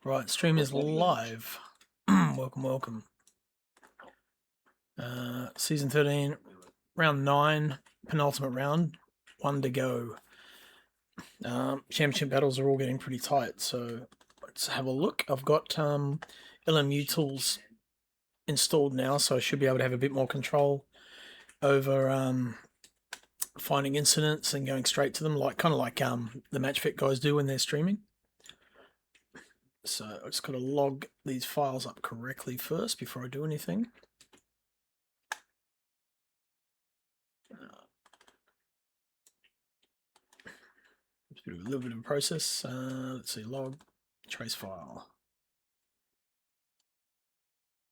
Right, stream is live. Welcome, welcome. Season 13, round 9, penultimate round, 1 to go. Championship battles are all getting pretty tight, so let's have a look. I've got LMU tools installed now, so I should be able to have a bit more control over finding incidents and going straight to them, kind of like the MatchFit guys do when they're streaming. So I just got to log these files up correctly first before I do anything. A little bit of a process. Let's see, log, trace file.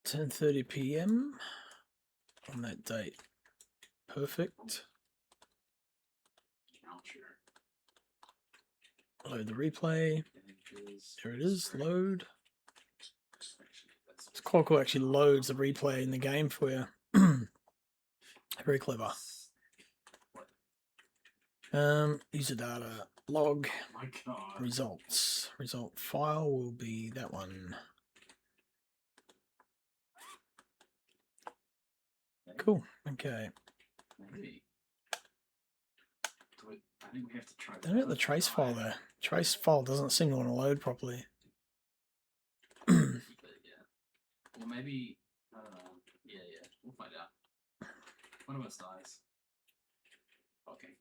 10:30 p.m. on that date. Perfect. Load the replay. There it is, load. It's quite cool, actually loads the replay in the game for you. Very clever. User data, log, results. Result file will be that one. Cool, okay. I think we have to try. Don't know the trace file there. Trace file doesn't seem to want to load properly. Well, maybe, I don't know. Yeah, we'll find out. One of us dies. Okay.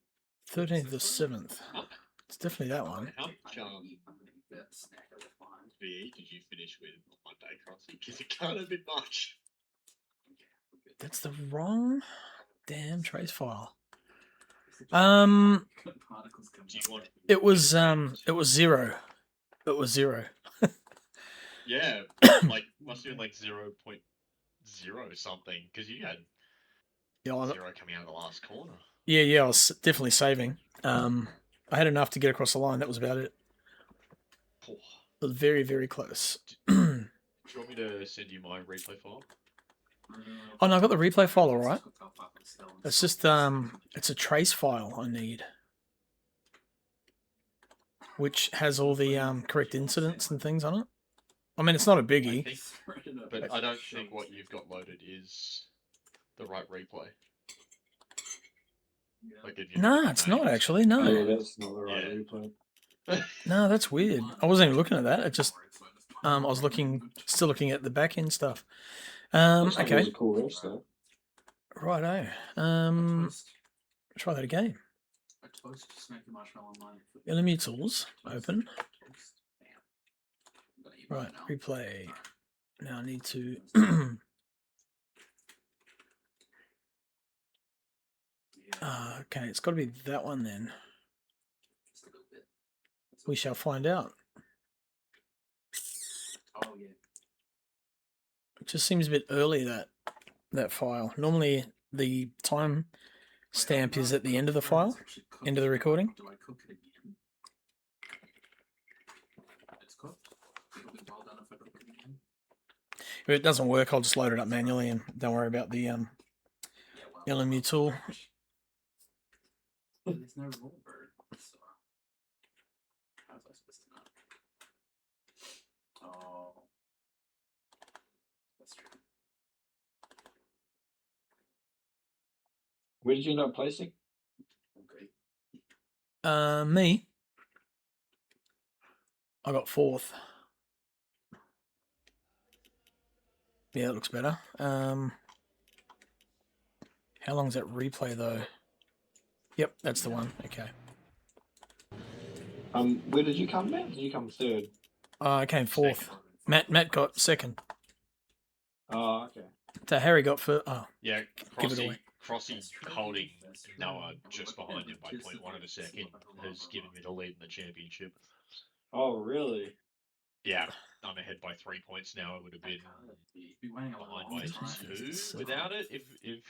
13th to 7th. It's definitely that one. How much VE did you finish with on Monday, Crossy? Because it can't have been much. That's the wrong damn trace file. It was 0. It was 0. Yeah, like must have been like 0.0 something because you had 0 coming out of the last corner. Yeah, I was definitely saving. I had enough to get across the line. That was about it. It was very, very close. Do you want me to send you my replay file? Oh no, I got the replay file all right. It's just it's a trace file I need, which has all the correct incidents and things on it. I mean, it's not a biggie. But I don't think what you've got loaded is the right replay. Like No, it's not actually. No. Yeah, that's not the right replay. No, that's weird. I wasn't even looking at that. It just I was still looking at the back end stuff. Okay. Cool race, though. Righto. Try that again. LMU tools open. Right, replay. Now I need to okay, it's got to be that one then. We shall find out. It just seems a bit early, that file. Normally the time stamp is at the end of the file, end of the recording. If it doesn't work, I'll just load it up manually and don't worry about the LMU tool. There's no rule bird, so how was I supposed to know? Oh, that's true. Where did you end up placing? Okay. Me. I got 4th. Yeah, it looks better. How long's that replay though? Yep, that's the one. Okay. Where did you come, Matt? Did you come 3rd? I came 4th. Matt got 2nd. Oh, okay. So Harry got first. Oh, yeah, give it away. Crossy holding Noah just behind him by 0.1 of a second has given me the lead in the championship. Oh, really? Yeah, I'm ahead by 3 points now. It would have been behind by 2 without it if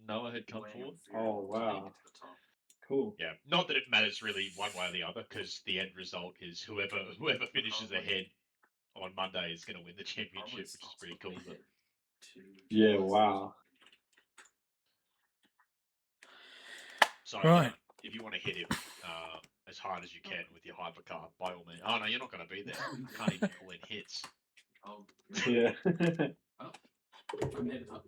Noah had come forward. Oh, wow. Cool. Yeah, not that it matters really one way or the other, because the end result is whoever finishes ahead on Monday is going to win the championship, which is pretty cool. But... yeah, wow. So right. if you want to hit him, as hard as you can with your hypercar, by all means. Oh no, you're not going to be there. You can't even pull in hits. Oh, Yeah. I'm headed up.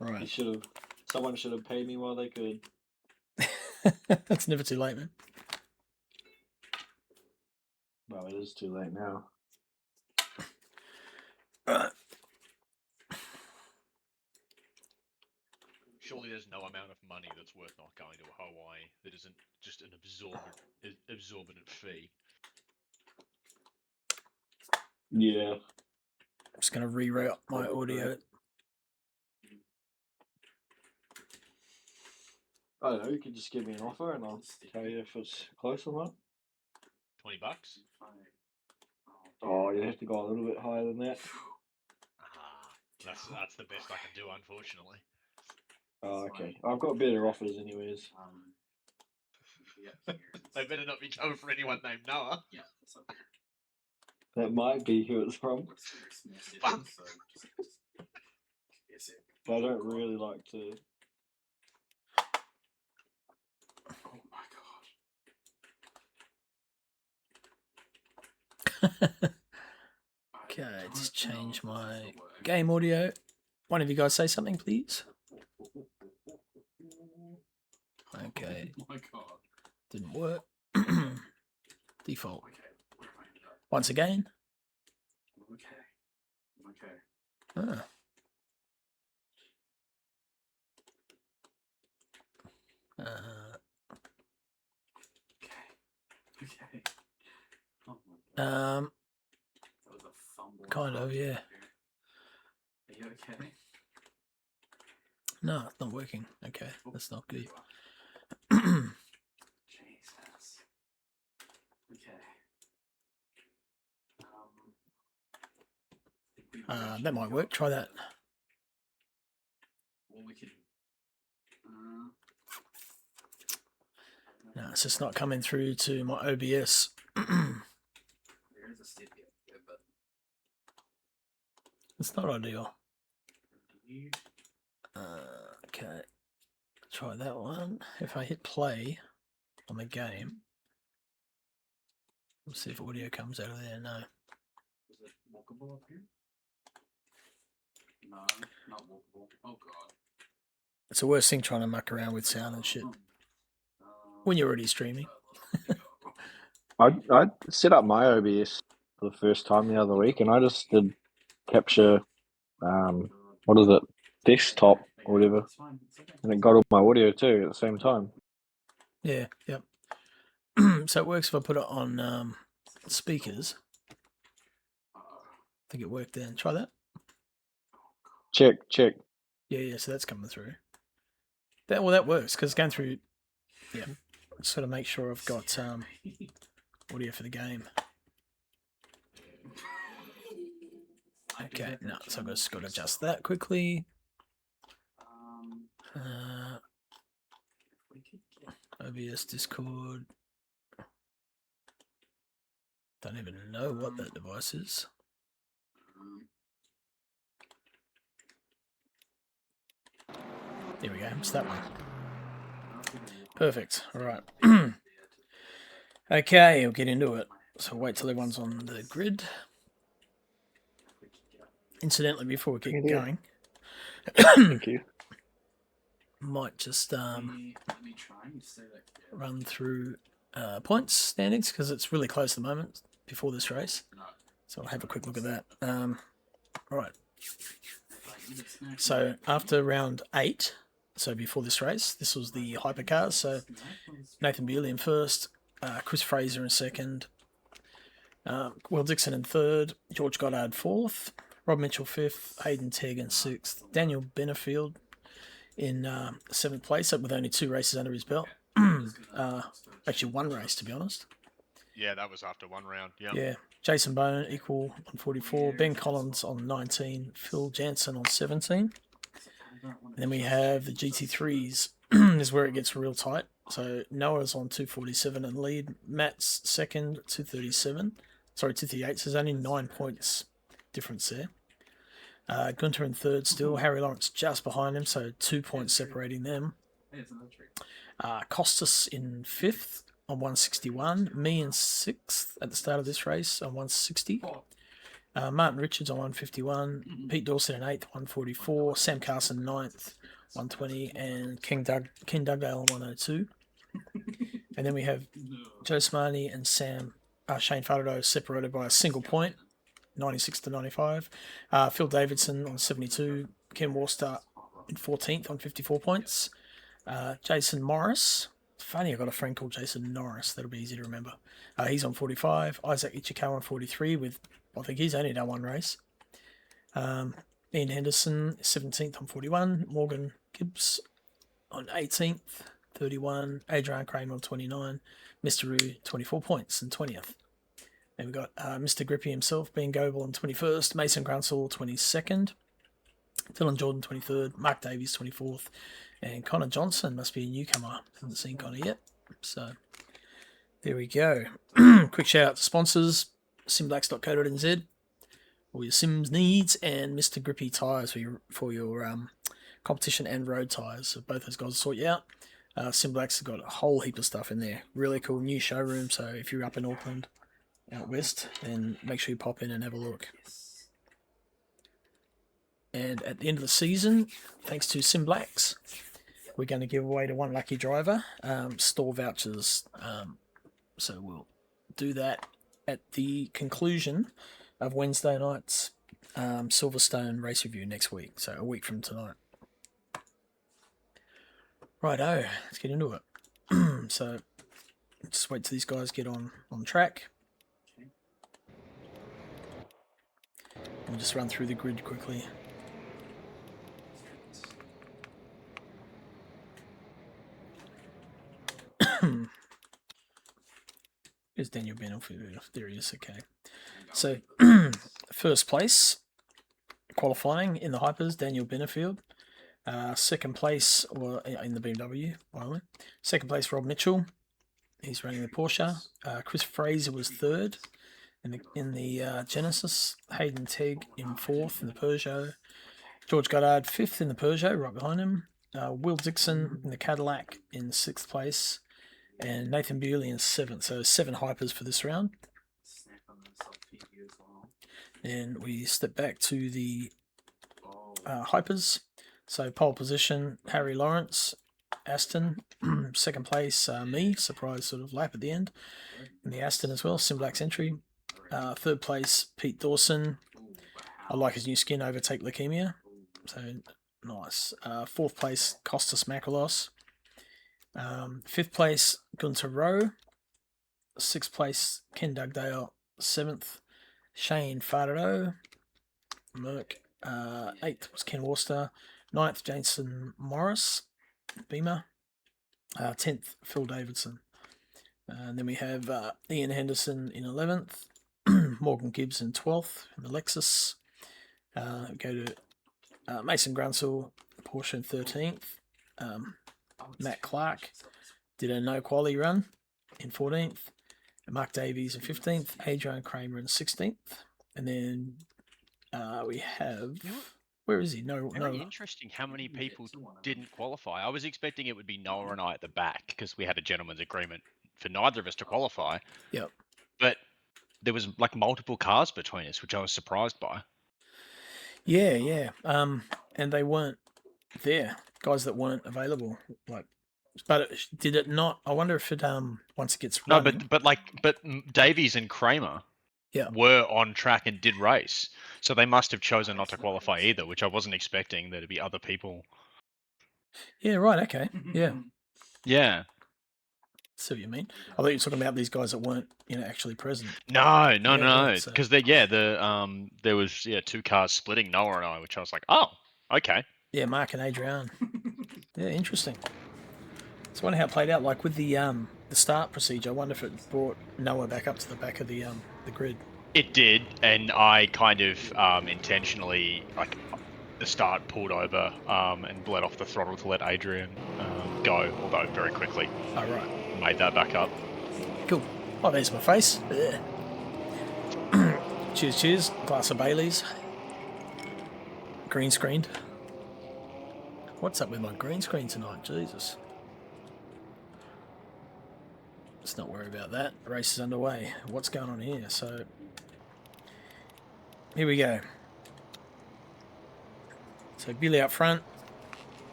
Right. Someone should have paid me while they could. It's never too late, man. Well, it is too late now. Surely there's no amount of money that's worth not going to Hawaii that isn't just an exorbitant fee. Yeah. I'm just going to reroute my audio. I don't know, you can just give me an offer and I'll tell you if it's close or not. $20? Oh, you have to go a little bit higher than that. That's the best I can do, unfortunately. Oh, okay. I've got better offers anyways. They better not be coming for anyone named Noah. Yeah. That might be who it's from. Fuck. But I don't really like to. Oh my god. Okay, just change my game audio. One of you guys say something, please. Okay. Oh my god. Didn't work. Default. Once again. Okay. Ah. Okay. Oh my god. Um. That was a fumble. Kind of, yeah. Are you okay? No, it's not working. Okay, that's not good. Jesus. Okay. That might work. Try that. Well, we could. No, it's just not coming through to my OBS. There is a step here, but It's not ideal. Okay. Try that one. If I hit play on the game, we'll see if audio comes out of there. No. Is it walkable up here? No, not walkable. Oh god. It's the worst thing trying to muck around with sound and shit when you're already streaming. I set up my OBS for the first time the other week, and I just did capture, what is it, desktop or whatever, and it got all my audio too at the same time. Yeah, yep. So it works if I put it on speakers. I think it worked then. Try that. Check. Yeah, so that's coming through. That works because it's going through. Yeah, just got to make sure I've got audio for the game. Okay, no, so I've just got to adjust that quickly. OBS Discord. Don't even know what that device is. There we go, it's that one. Perfect, alright. Okay, we'll get into it. So wait till everyone's on the grid. Incidentally, before we get going, Thank you. might just run through points standings because it's really close at the moment before this race. So I'll have a quick look at that. Alright. So after round 8, so before this race, this was the hypercars. So Nathan Bewley in first, Chris Fraser in second, Will Dixon in third, George Goddard fourth, Rob Mitchell fifth, Hayden Tegg in sixth, Daniel Benefield in seventh place, with only 2 races under his belt. Actually, 1 race, to be honest. Yeah, that was after 1 round. Yeah. Jason Bone equal on 44, Ben Collins on 19, Phil Jansen on 17. And then we have the GT3s, is where it gets real tight. So Noah's on 247 in lead, Matt's second, 237. Sorry, 238. So there's only 9 points difference there. Gunter in third still, Harry Lawrence just behind him, so 2 points separating them. Hey, it's another trick. Costas in 5th on 161. Me in 6th at the start of this race on 160. Martin Richards on 151. Pete Dawson in 8th, 144. Sam Carson 9th, 120. And King Dugdale on 102. And then we have Joe Smarney and Shane Faraday separated by a single point, 96 to 95. Phil Davidson on 72. Ken Worcester in 14th on 54 points. Jason Morris. Funny, I've got a friend called Jason Norris. That'll be easy to remember. He's on 45. Isaac Ichikawa on 43 with, I think he's only done one race. Ian Henderson, 17th on 41. Morgan Gibbs on 18th, 31. Adrian Kramer on 29. Mr. Roo, 24 points and 20th. Then we've got Mr. Grippy himself, Ben Goebel on 21st. Mason Grunsell, 22nd. Dylan Jordan, 23rd. Mark Davies, 24th. And Connor Johnson must be a newcomer. Haven't seen Connor yet. So there we go. Quick shout out to sponsors, simblacks.co.nz, all your Sims needs, and Mr. Grippy Tyres for your competition and road tyres. So both those guys will sort you out. Simblacks has got a whole heap of stuff in there. Really cool new showroom. So if you're up in Auckland, out west, then make sure you pop in and have a look. And at the end of the season, thanks to Simblacks, we're going to give away to one lucky driver store vouchers. So we'll do that at the conclusion of Wednesday night's Silverstone race review next week. So a week from tonight. Righto, let's get into it. So just wait till these guys get on track. We'll just run through the grid quickly. Here's Daniel Benefield. There he is. Okay. So, first place qualifying in the hypers, Daniel Benefield. Second place, or in the BMW, by the way. Second place, Rob Mitchell. He's running the Porsche. Chris Fraser was third in the Genesis. Hayden Tegg in fourth in the Peugeot. George Goddard fifth in the Peugeot, right behind him. Will Dixon in the Cadillac in sixth place. And Nathan Bewley in seventh. So 7 hypers for this round. And we step back to the hypers. So pole position, Harry Lawrence, Aston. Second place, me. Surprise sort of lap at the end. In the Aston as well, Simblacks entry. Third place, Pete Dawson. I like his new skin, Overtake Leukemia. So nice. Fourth place, Costas Makalos. Fifth place, Gunter Rowe. Sixth place, Ken Dugdale. Seventh, Shane Faraday. Merck. Eighth was Ken Worcester. Ninth, Jason Morris. Beamer. 10th, Phil Davidson. And then we have Ian Henderson in 11th. Morgan Gibbs in 12th in the Lexus. Go to Mason Grunsell, Porsche in 13th. Matt Clark did a no quali run in 14th. Mark Davies in 15th. Adrian Kramer in 16th. And then we have... Where is he? Very interesting how many people didn't qualify. I was expecting it would be Noah and I at the back because we had a gentleman's agreement for neither of us to qualify. Yep. But there was like multiple cars between us, which I was surprised by. Yeah. And they weren't there. Guys that weren't available. But did it not? I wonder if it once it gets running. No, but Davies and Kramer were on track and did race. So they must have chosen not to qualify either, which I wasn't expecting there to be other people. Yeah, right, okay. Yeah. Yeah. See what you mean. I thought you were talking about these guys that weren't, actually present. No. Because there was 2 cars splitting, Noah and I, which I was like, oh, okay. Yeah, Mark and Adrian. Yeah, interesting. So I wonder how it played out. Like with the start procedure, I wonder if it brought Noah back up to the back of the grid. It did, and I kind of intentionally, like, the start pulled over and bled off the throttle to let Adrian go, although very quickly. Oh, right. Made that back up. Cool. Oh, there's my face. Cheers. Glass of Baileys. Green screened. What's up with my green screen tonight? Jesus. Let's not worry about that. The race is underway. What's going on here? So, here we go. So, Billy up front.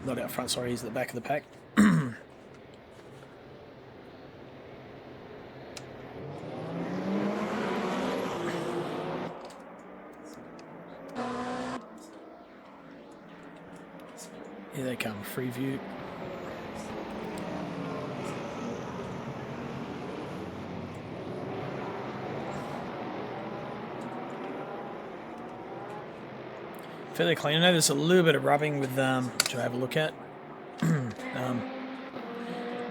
Not out front, sorry, he's at the back of the pack. Here they come, free view. Fairly clean. I know there's a little bit of rubbing with, which I'll have a look at. And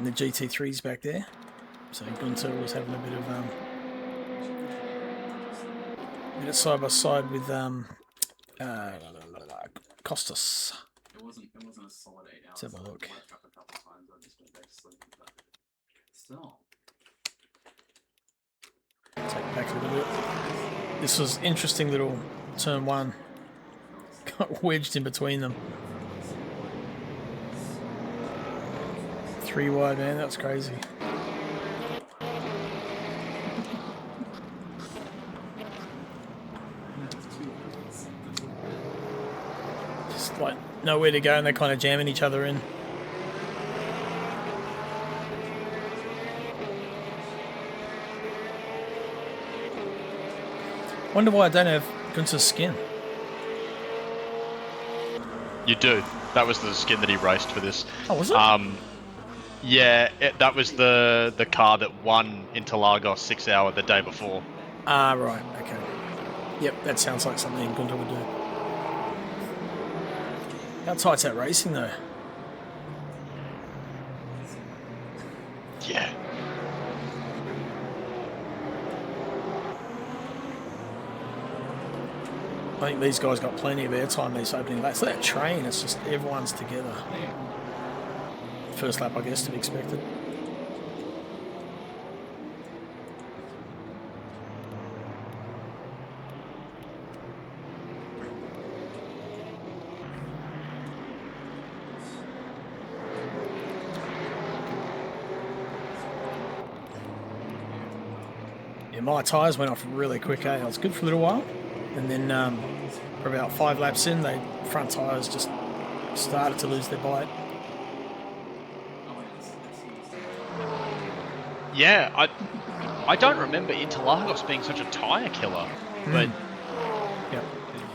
the GT3's back there. So Gunter was having a bit of side by side with Costas. It wasn't a solid 8 hours. Let's have a look. I woke up a couple times, I just went back to sleep, but still. Take it back a little bit. This was interesting little turn one. Got wedged in between them. 3 wide, man, that's crazy. Just like nowhere to go and they're kind of jamming each other in. Wonder why I don't have Gunter's skin. You do. That was the skin that he raced for this. Oh, was it? Yeah, that was the car that won Interlagos 6 hour the day before. Ah, right. Okay. Yep, that sounds like something Gunter would do. How tight's that racing, though? Yeah. I think these guys got plenty of airtime these opening laps. That train, it's just everyone's together. First lap, I guess, to be expected. Yeah, my tyres went off really quick, eh? It was good for a little while. And then for about 5 laps in, the front tyres just started to lose their bite. Yeah, I don't remember Interlagos being such a tyre killer, but Yep.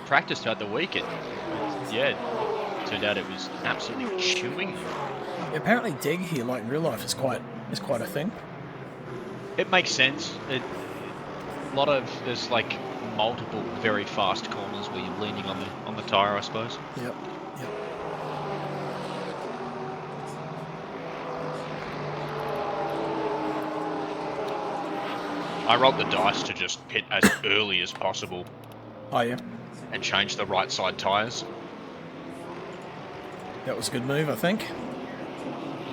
practice throughout the week, it turned out it was absolutely chewing them. Apparently Deg here, like in real life, is quite a thing. It makes sense. There's like multiple very fast corners where you're leaning on the tyre, I suppose. Yep. I rolled the dice to just pit as early as possible Oh yeah, and change the right side tyres. that was a good move, I think.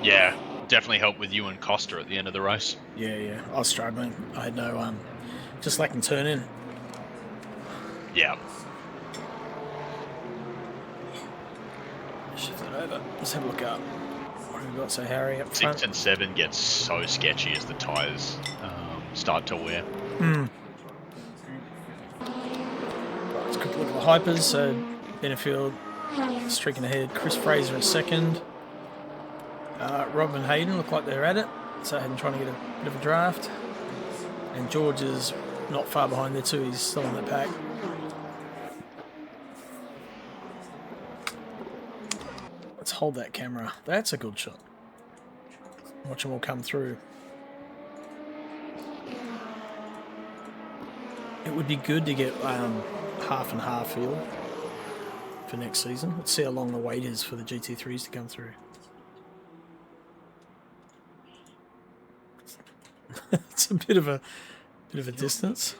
Yeah, definitely helped with you and Costa at the end of the race. Yeah. I was struggling. I had no just lacking turn in. Yeah. Shift it over. Let's have a look up. What have we got? So Harry up 6 front. and 7 gets so sketchy as the tyres start to wear. Right, let's quick look at the hypers. So Benefield streaking ahead. Chris Fraser in second. Rob and Hayden look like they're at it. So Hayden trying to get a bit of a draft. And George is not far behind there too. He's still in the pack. Let's hold that camera. That's a good shot. Watch them all come through. It would be good to get half and half field for next season. Let's see how long the wait is for the GT3s to come through. It's a bit of a distance.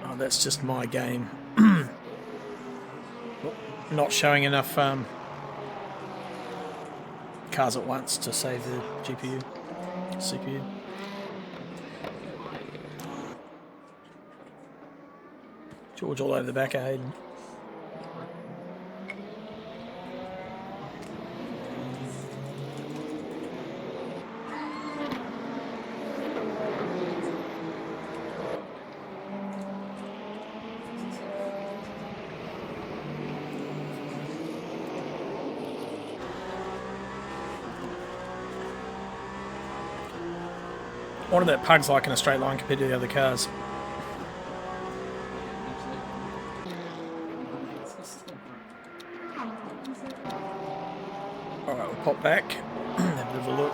Oh, that's just my game. Not showing enough cars at once to save the GPU, CPU. George all over the back of Hayden. What are that pugs like in a straight line compared to the other cars? Alright, we'll pop back, have a bit of a look.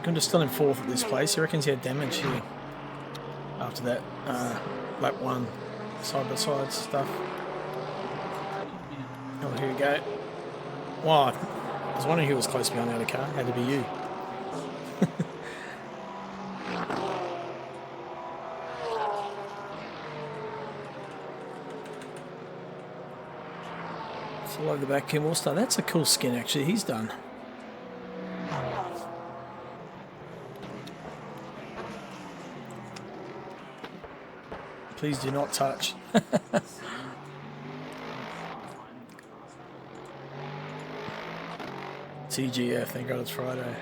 Gunter's still in 4th at this place. He reckons he had damage here after that lap 1 side-by-side stuff. Oh, here we go. Wow, I was wondering who was close behind the other car. Had to be you. It's all over the back, Kim All-Star. That's a cool skin, actually, he's done. Please do not touch. TGF, thank God it's Friday.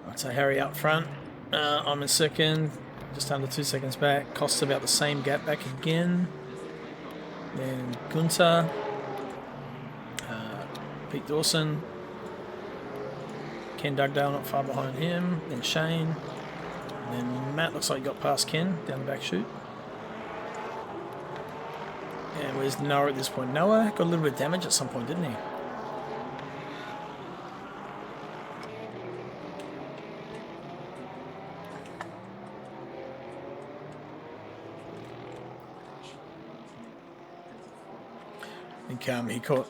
Right, so Harry up front. I'm in second, just under 2 seconds back. Costs about the same gap back again. Then Gunter. Pete Dawson. Ken Dugdale not far behind him. Then Shane. And then Matt looks like he got past Ken down the back chute. And where's Noah at this point? Noah got a little bit of damage at some point, didn't he? I think he got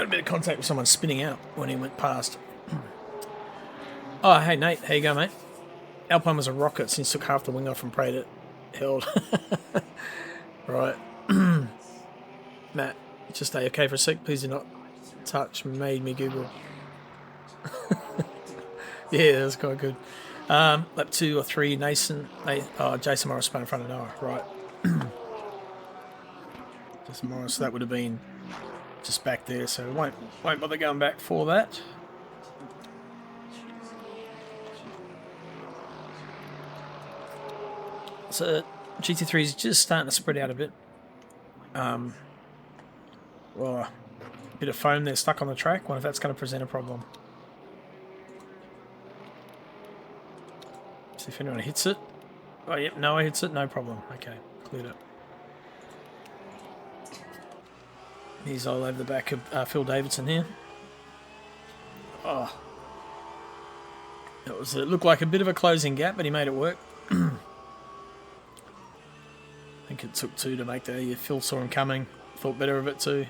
a bit of contact with someone spinning out when he went past. Oh, hey Nate, how you going, mate? Alpine was a rocket since took half the wing off and prayed it held. Right. Matt, just stay okay for a sec. Please do not touch. Made me Google. Yeah, that was quite good. Lap 2 or 3, Jason Morris spun in front of Noah. Right. Jason Morris, that would have been just back there, so won't bother going back for that. So GT3 is just starting to spread out a bit. Well, a bit of foam there stuck on the track. Wonder if that's going to present a problem. See if anyone hits it. Oh, yep, Noah hits it, no problem. Okay, cleared up. He's all over the back of Phil Davidson here. Oh. It looked like a bit of a closing gap, but he made it work. I think it took 2 to make that. Yeah, Phil saw him coming. Thought better of it too.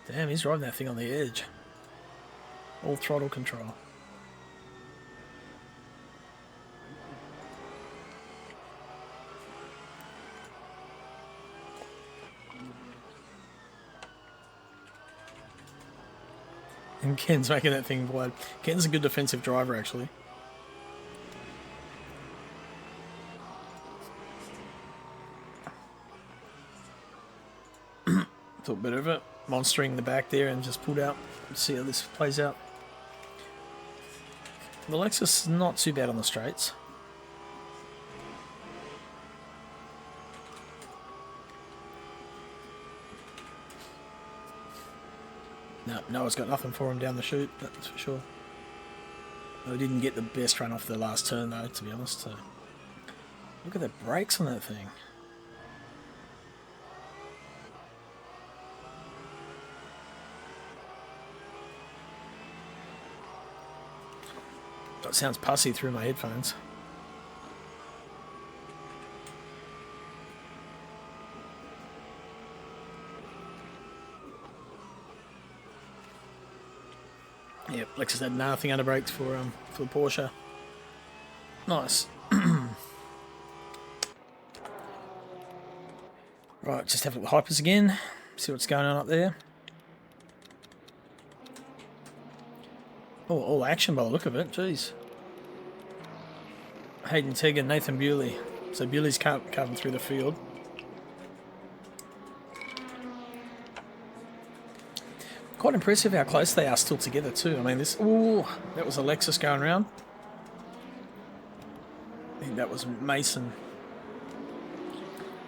Damn, he's driving that thing on the edge. All throttle control. And Ken's making that thing wide. Ken's a good defensive driver, actually. Thought better of it. Monstering the back there and just pulled out. Let's see how this plays out. The Lexus is not too bad on the straights. No, Noah's got nothing for him down the chute, that's for sure. I didn't get the best run off the last turn though, to be honest. So. Look at the brakes on that thing. That sounds pussy through my headphones. Yeah, Lexus had nothing under brakes for the Porsche. Nice. Right, just have a look at the hypers again. See what's going on up there. Oh, all action by the look of it. Jeez. Hayden Tegg and Nathan Bewley. So Bewley's cutting through the field. Quite impressive how close they are still together too. I mean, this... Ooh, that was a Lexus going around. I think that was Mason.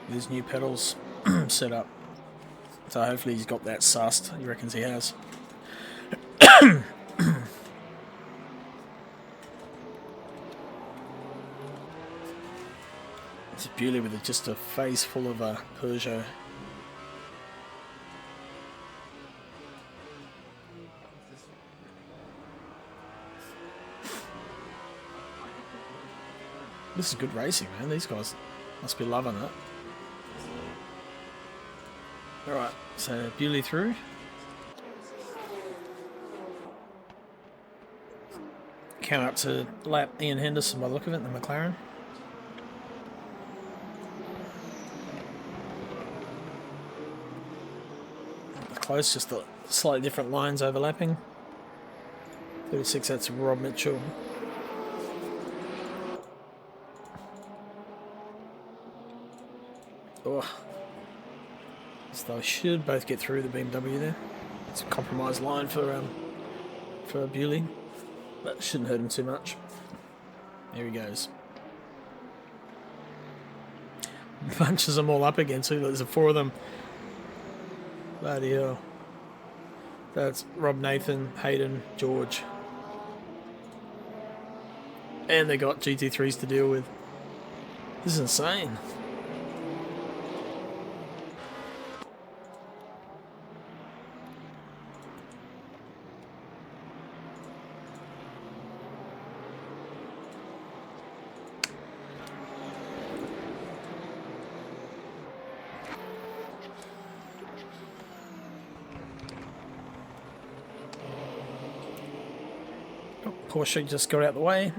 With his new pedals set up. So hopefully he's got that sussed. He reckons he has. It's Bewley with just a face full of a Peugeot. This is good racing, man. These guys must be loving it. Alright, so Bewley through. Count up to lap Ian Henderson by the look of it, the McLaren. Close, just the slightly different lines overlapping. 36, that's Rob Mitchell. Oh. So they should both get through the BMW there. It's a compromised line for Bewley, but shouldn't hurt him too much. There he goes. Bunches them all up again too. There's 4 of them. Bloody hell. That's Rob, Nathan, Hayden, George. And they got GT3s to deal with. This is insane. Porsche just got out the way.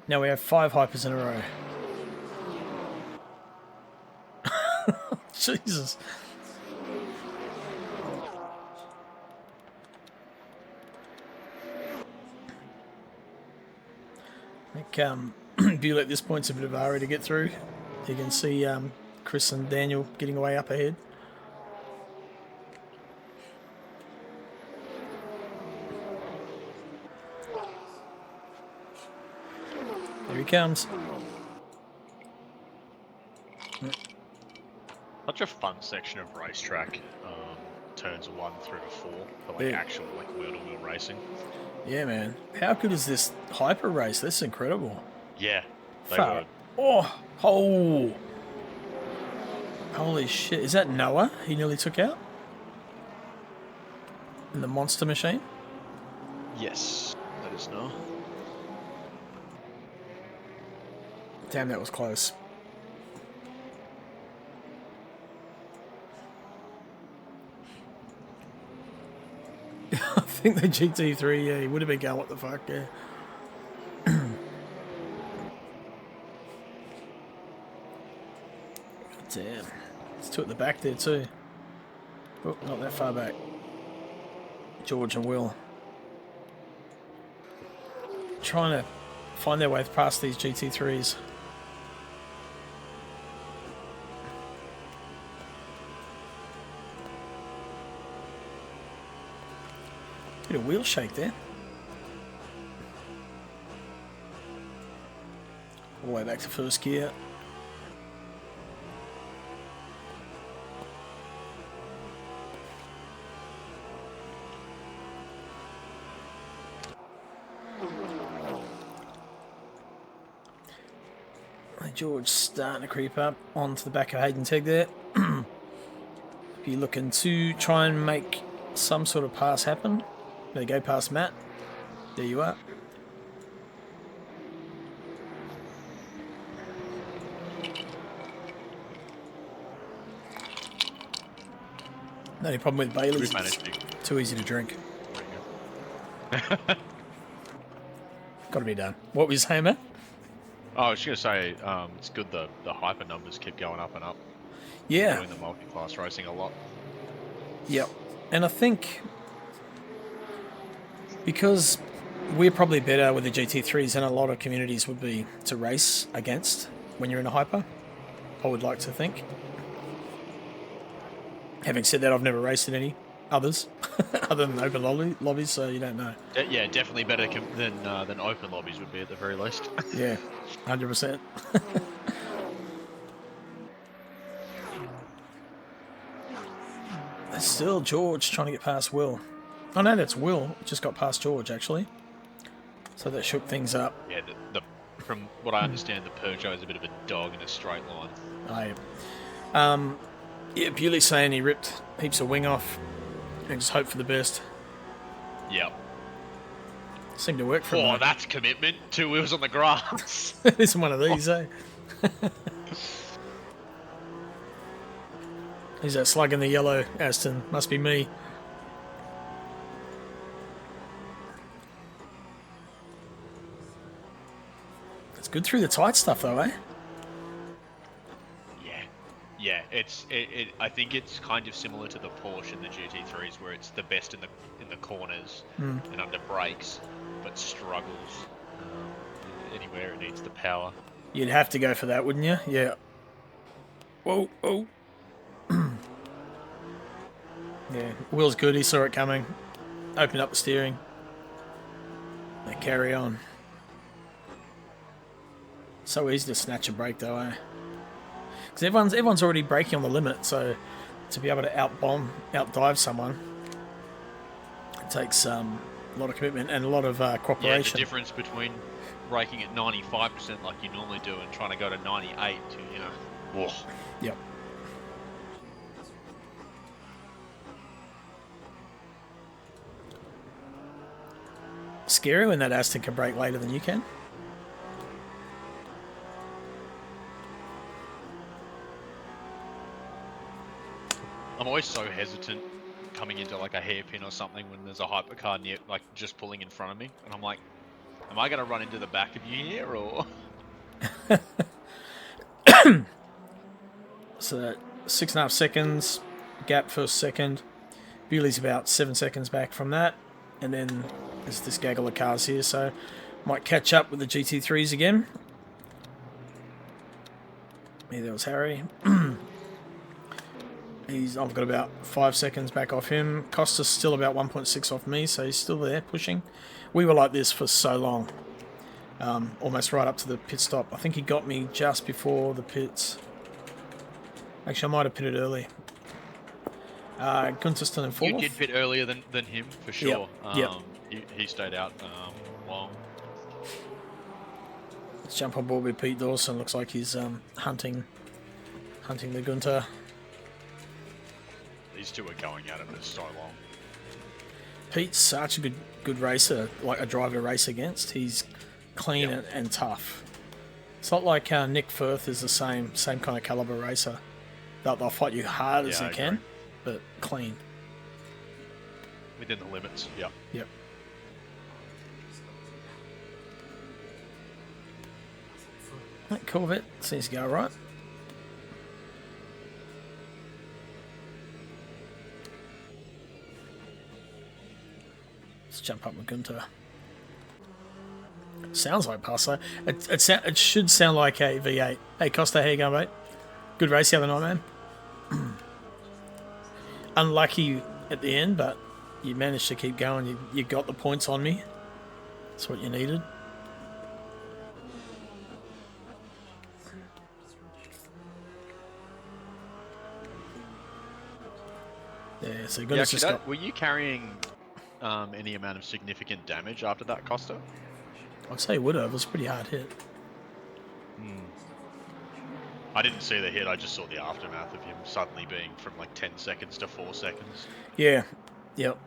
Now we have 5 hypers in a row. Jesus. I think Bewley at this point's a bit of a hurry to get through. You can see Chris and Daniel getting away up ahead. Here he comes. Such a fun section of racetrack, turns 1 through to 4 for like actual like wheel-to-wheel racing. Yeah, man. How good is this hyper race? This is incredible. Yeah, they Fuck. were. Oh, holy shit! Is that Noah? He nearly took out in the monster machine. Yes, that is no. Damn, that was close. I think the GT3, yeah, he would have been going, what the fuck, yeah. Damn. There's 2 at the back there too. Oh, not that far back. George and Will. Trying to find their way past these GT3s. Bit of wheel shake there. All the way back to first gear. George starting to creep up onto the back of Hayden Tegg there. Be looking to try and make some sort of pass happen. There you go, past Matt. There you are. The only problem with Bailey's is too easy to drink. Got to be done. What were you saying, Matt? Oh, I was going to say, it's good the hyper numbers keep going up and up. Yeah. Doing the multi-class racing a lot. Yep. And I think because we're probably better with the GT3s than a lot of communities would be to race against when you're in a hyper, I would like to think. Having said that, I've never raced in any others other than open lobbies, so you don't know. Yeah, definitely better than open lobbies would be at the very least. Yeah, 100%. There's still George trying to get past Will. Oh no, that's Will. Just got past George, actually. So that shook things up. Yeah, from what I understand, the Peugeot is a bit of a dog in a straight line. Yeah, Bewley's saying he ripped heaps of wing off and just hope for the best. Yep. Seemed to work for him. Oh, that's commitment. 2 wheels on the grass. It isn't one of these, eh? Who's that slug in the yellow, Aston? Must be me. It's good through the tight stuff, though, eh? Yeah. I think it's kind of similar to the Porsche and the GT3s, where it's the best in the corners and under brakes, but struggles anywhere it needs the power. You'd have to go for that, wouldn't you? Yeah. Whoa, oh. Yeah, Will's good. He saw it coming. Opened up the steering. They carry on. So easy to snatch a brake, though, eh? Because everyone's already braking on the limit, so to be able to outdive someone, it takes a lot of commitment and a lot of cooperation. Yeah, the difference between braking at 95% like you normally do and trying to go to 98 to, whoa. Yep. Scary when that Aston can brake later than you can. I'm always so hesitant coming into like a hairpin or something when there's a hypercar near, like just pulling in front of me, and I'm like, am I going to run into the back of you here, or? So 6.5 seconds gap first second. Bewley's about 7 seconds back from that, and then there's this gaggle of cars here, so might catch up with the GT3s again. Yeah, there was Harry. I've got about 5 seconds back off him. Costa's still about 1.6 off me, so he's still there pushing. We were like this for so long, almost right up to the pit stop. I think he got me just before the pits. Actually, I might have pitted early. Gunter's still in fourth. You did pit earlier than him, for sure. Yep. He stayed out long. Let's jump on board with Pete Dawson. Looks like he's hunting the Gunter. These two are going at it for so long. Pete's such a good racer, like a driver to race against. He's clean and tough. It's not like Nick Firth is the same kind of caliber racer. They'll fight you hard as they can, but clean. Within the limits, yeah. Yep. That Corvette seems to go right. Let's jump up with Gunter. Sounds like Passo. It should sound like a V8. Hey Costa, how you going, mate? Good race the other night, man. Unlucky at the end, but you managed to keep going. You got the points on me. That's what you needed. Yeah, so good. Were you carrying any amount of significant damage after that, Costa? I'd say would have. It was a pretty hard hit. I didn't see the hit. I just saw the aftermath of him suddenly being from like 10 seconds to 4 seconds. Yeah. Yep.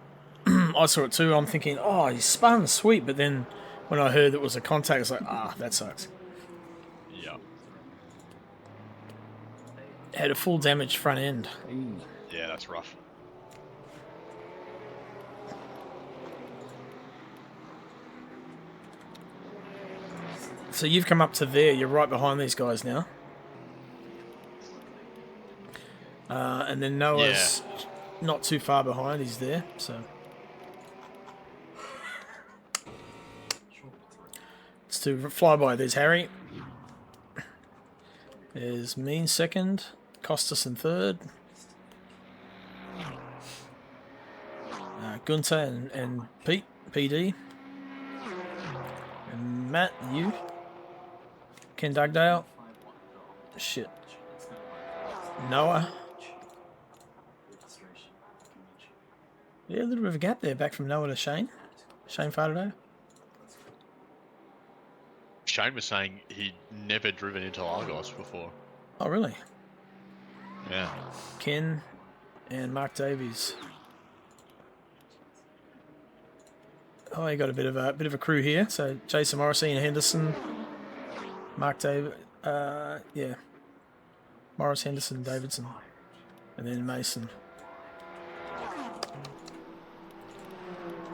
I saw it too. I'm thinking, oh, he spun, sweet. But then when I heard it was a contact, I was like, that sucks. Yeah. Had a full damaged front end. Yeah, that's rough. So you've come up to there. You're right behind these guys now. And then Noah's not too far behind. He's there. So let's do flyby. There's Harry. There's me in second. Costas in third. Gunter and Pete, PD. And Matt, you. Ken Dugdale. Shit. Noah. Yeah, a little bit of a gap there, back from Noah to Shane. Shane Faraday. Shane was saying he'd never driven into Interlagos before. Oh, really? Yeah. Ken and Mark Davies. Oh, you got a bit of a crew here. So Jason Morrissey and Henderson, Mark David, yeah, Morris, Henderson, Davidson, and then Mason.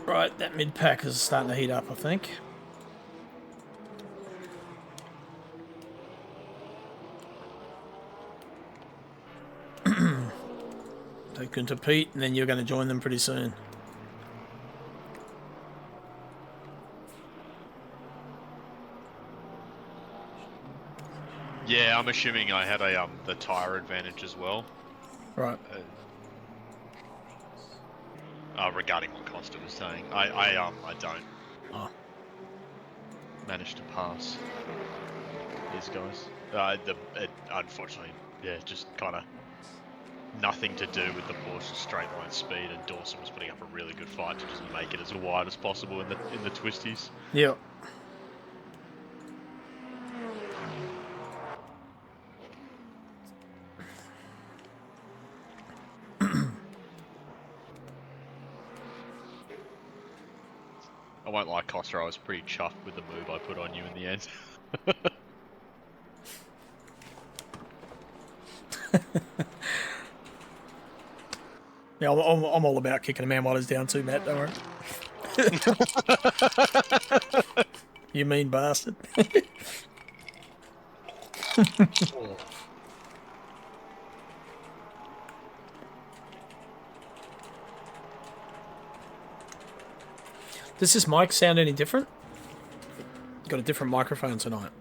Right, that mid pack is starting to heat up, I think. Take them to Pete, and then you're going to join them pretty soon. Yeah, I'm assuming I had a the tire advantage as well. Right. Regarding what Costa was saying, I don't manage to pass these guys. Unfortunately, yeah, just kind of nothing to do with the Porsche's straight line speed, and Dawson was putting up a really good fight to just make it as wide as possible in the twisties. Yeah. I won't lie, Costa, I was pretty chuffed with the move I put on you in the end. Yeah, I'm all about kicking a man while he's down too, Matt, don't worry. You mean bastard. Does this mic sound any different? Got a different microphone tonight.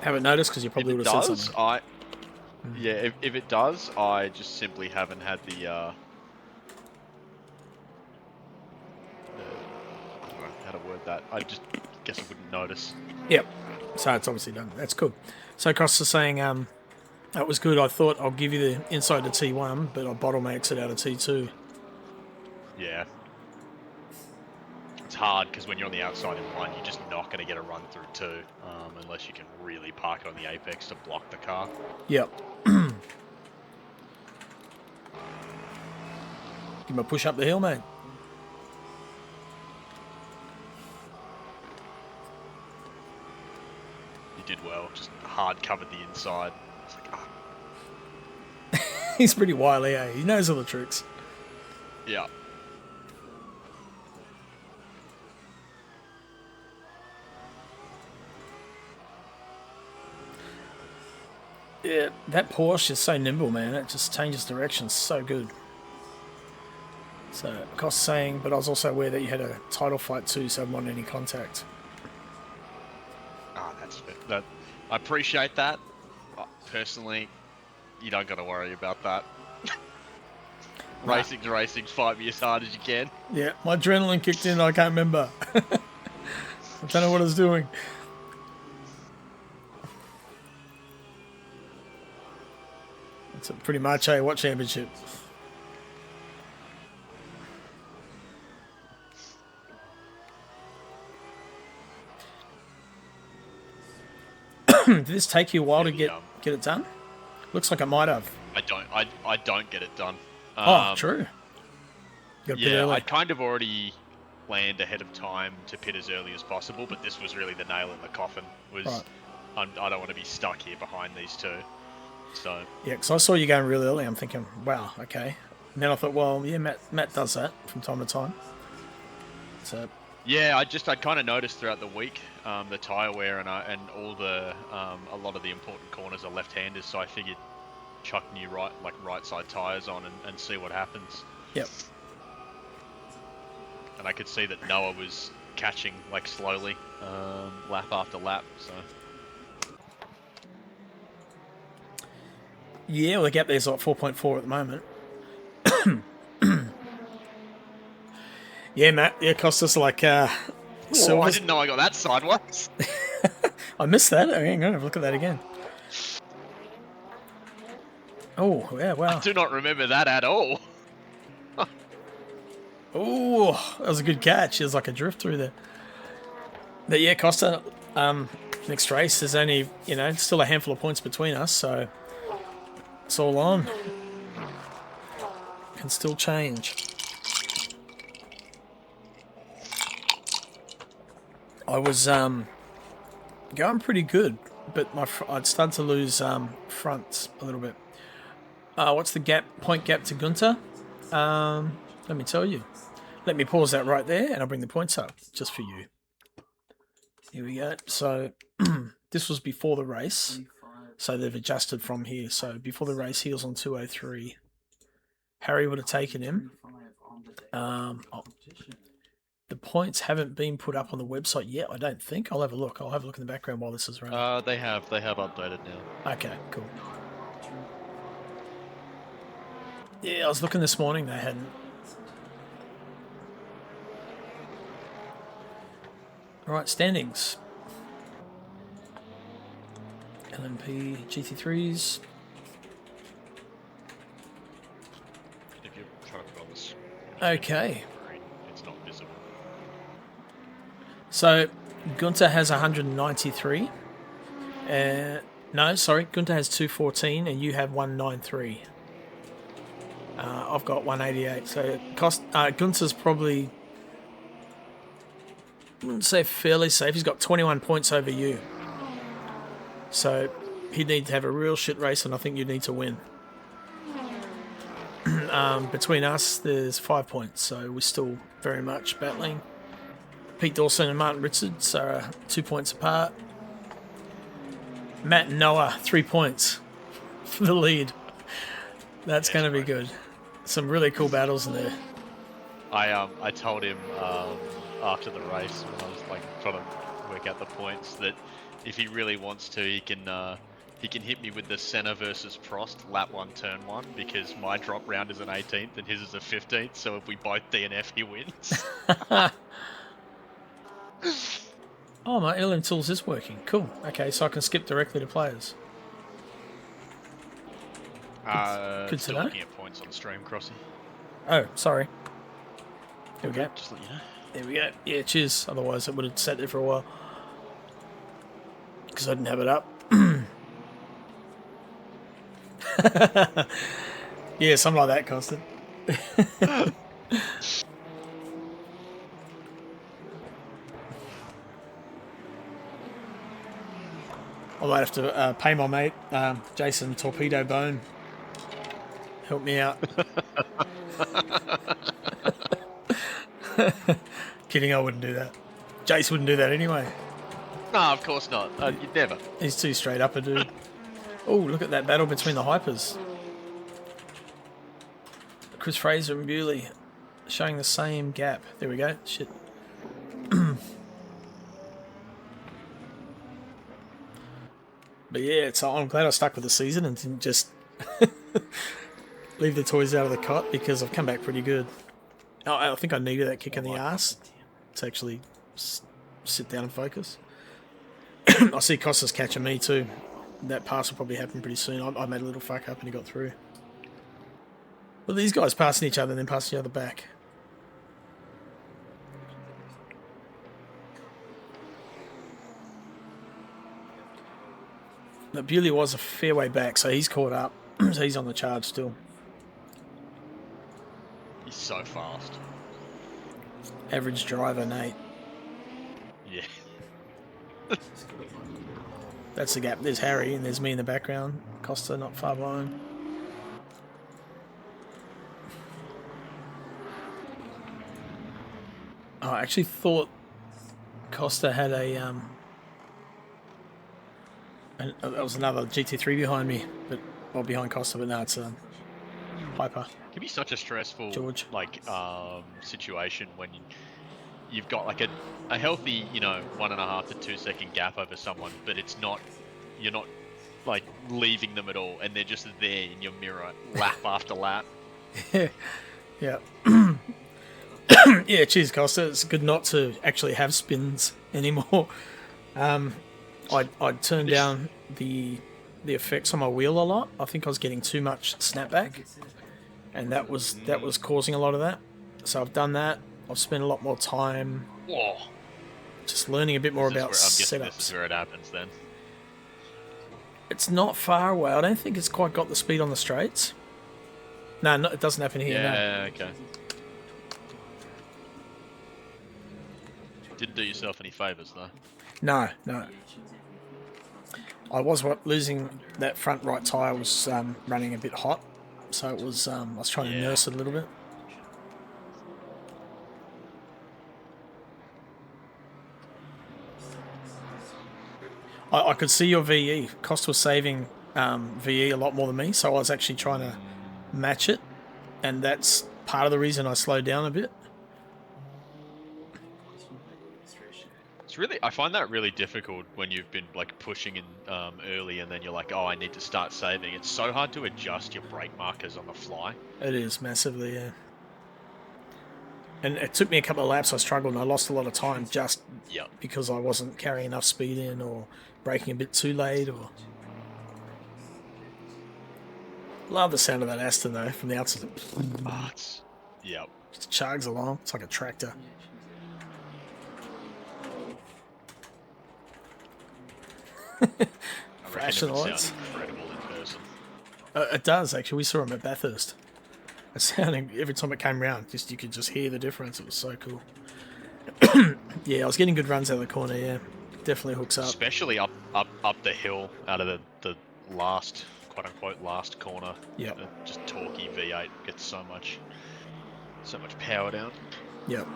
Haven't noticed because you probably would have said something. Yeah, if it does, I just simply haven't had the I don't know how to word that. I just guess I wouldn't notice. Yep. So it's obviously done. That's good. So Costa's saying, that was good. I thought I'll give you the inside to T1, but I bottlenecks it out of T2. Yeah. It's hard because when you're on the outside in one, you're just not going to get a run through two, unless you can really park it on the apex to block the car. Yep. Give him a push up the hill, mate. You did well. Just hard covered the inside. It's like, He's pretty wily, eh? He knows all the tricks. Yeah. Yeah, that Porsche is so nimble, man. It just changes direction so good. So, Cost saying, but I was also aware that you had a title fight too, so I didn't want any contact. That's that. I appreciate that. Personally, you don't got to worry about that. Racing's racing. Fight me as hard as you can. Yeah, my adrenaline kicked in. I can't remember. I don't know what I was doing. It's pretty much a what championship? Did this take you a while to get it done? Looks like it might have. I don't get it done. True. Yeah, I kind of already planned ahead of time to pit as early as possible, but this was really the nail in the coffin. I don't want to be stuck here behind these two. So yeah, because I saw you going really early. I'm thinking, wow, okay. And then I thought, well, yeah, Matt does that from time to time. So Yeah, I kind of noticed throughout the week the tyre wear and all the a lot of the important corners are left-handers, so I figured chuck new right side tyres on and see what happens. Yep. And I could see that Noah was catching like slowly, lap after lap. So Yeah, well, the gap there's like 4.4 at the moment. Yeah, Matt. Yeah, cost us like I didn't know I got that sideways. I missed that. Hang on, look at that again. Oh, yeah, wow. I do not remember that at all. Oh, that was a good catch. There's like a drift through there. But yeah, Costa, next race, there's only, still a handful of points between us, so it's all on. Can still change. I was going pretty good, but I'd started to lose fronts a little bit. What's the point gap to Gunter? Let me tell you. Let me pause that right there, and I'll bring the points up just for you. Here we go. So this was before the race, so they've adjusted from here. So before the race, he was on 203. Harry would have taken him. The points haven't been put up on the website yet, I don't think. I'll have a look. I'll have a look in the background while this is running. They have updated now. Okay, cool. Yeah, I was looking this morning, they hadn't. Alright, standings. LMP GT3s. If you try to put on this, Okay. it's not visible. So, Gunter has 193. No, sorry, Gunter has 214 and you have 193. I've got 188. So, Gunter's probably, I wouldn't say fairly safe. He's got 21 points over you. So, he'd need to have a real shit race and I think you'd need to win. Between us, there's 5 points, so we're still very much battling. Pete Dawson and Martin Richards are 2 points apart. Matt and Noah, 3 points for the lead. That's going to be good. Some really cool battles in there. I told him after the race when I was like trying to work out the points that if he really wants to, he can hit me with the Senna versus Prost lap 1 turn 1 because my drop round is an 18th and his is a 15th. So if we both DNF, he wins. Oh, my LM Tools is working. Cool. Okay, so I can skip directly to players. Good to still know. looking at points on the stream, Crossy. Oh, sorry. Here we go. Just let you know. There we go. Yeah, cheers. Otherwise, it would have sat there for a while. Because I didn't have it up. Yeah, something like that, Constant. I might have to pay my mate, Jason Torpedo Bone. Help me out. Kidding, I wouldn't do that. Jace wouldn't do that anyway. No, of course not. You'd never. He's too straight up a dude. Oh, look at that battle between the hypers. Chris Fraser and Bewley showing the same gap. There we go. Shit. But yeah, I'm glad I stuck with the season and didn't just leave the toys out of the cot because I've come back pretty good. I think I needed that kick in the ass to actually sit down and focus. I see Costas catching me too. That pass will probably happen pretty soon. I made a little fuck up and he got through. Well, these guys passing each other and then passing each other back. But Bewley was a fair way back, so he's caught up. So he's on the charge still. He's so fast. Average driver, Nate. Yeah. That's the gap. There's Harry and there's me in the background. Costa not far behind. Oh, I actually thought Costa had a and there was another GT3 behind me, but well behind Costa, but no, it's a Piper. It can be such a stressful George. situation when you've got like a healthy 1.5 to 2 second gap over someone, but you're not like leaving them at all, and they're just there in your mirror lap after lap. Yeah. Yeah, cheers, Costa. It's good not to actually have spins anymore. I'd turned down the effects on my wheel a lot. I think I was getting too much snapback, and that was causing a lot of that. So I've done that. I've spent a lot more time just learning a bit more about setups. This is where it happens then. It's not far away. I don't think it's quite got the speed on the straights. No, it doesn't happen here. Yeah, okay. Didn't do yourself any favours though. No. I was losing that front right tyre was running a bit hot, so it was. I was trying to nurse it a little bit. I could see your VE. Costa was saving VE a lot more than me, so I was actually trying to match it, and that's part of the reason I slowed down a bit. I find that really difficult when you've been like pushing in early, and then you're like, oh, I need to start saving. It's so hard to adjust your brake markers on the fly. It is massively, yeah. And it took me a couple of laps. I struggled, and I lost a lot of time just because I wasn't carrying enough speed in, or braking a bit too late, or. Love the sound of that Aston though from the outside. Just chugs along. It's like a tractor. Flashing lights. Incredible in person. It does actually. We saw him at Bathurst. It sounded every time it came round. You could just hear the difference. It was so cool. Yeah, I was getting good runs out of the corner. Yeah, definitely hooks up. Especially up the hill out of the last quote unquote last corner. Yeah. Just torquey V8 gets so much power down. Yep.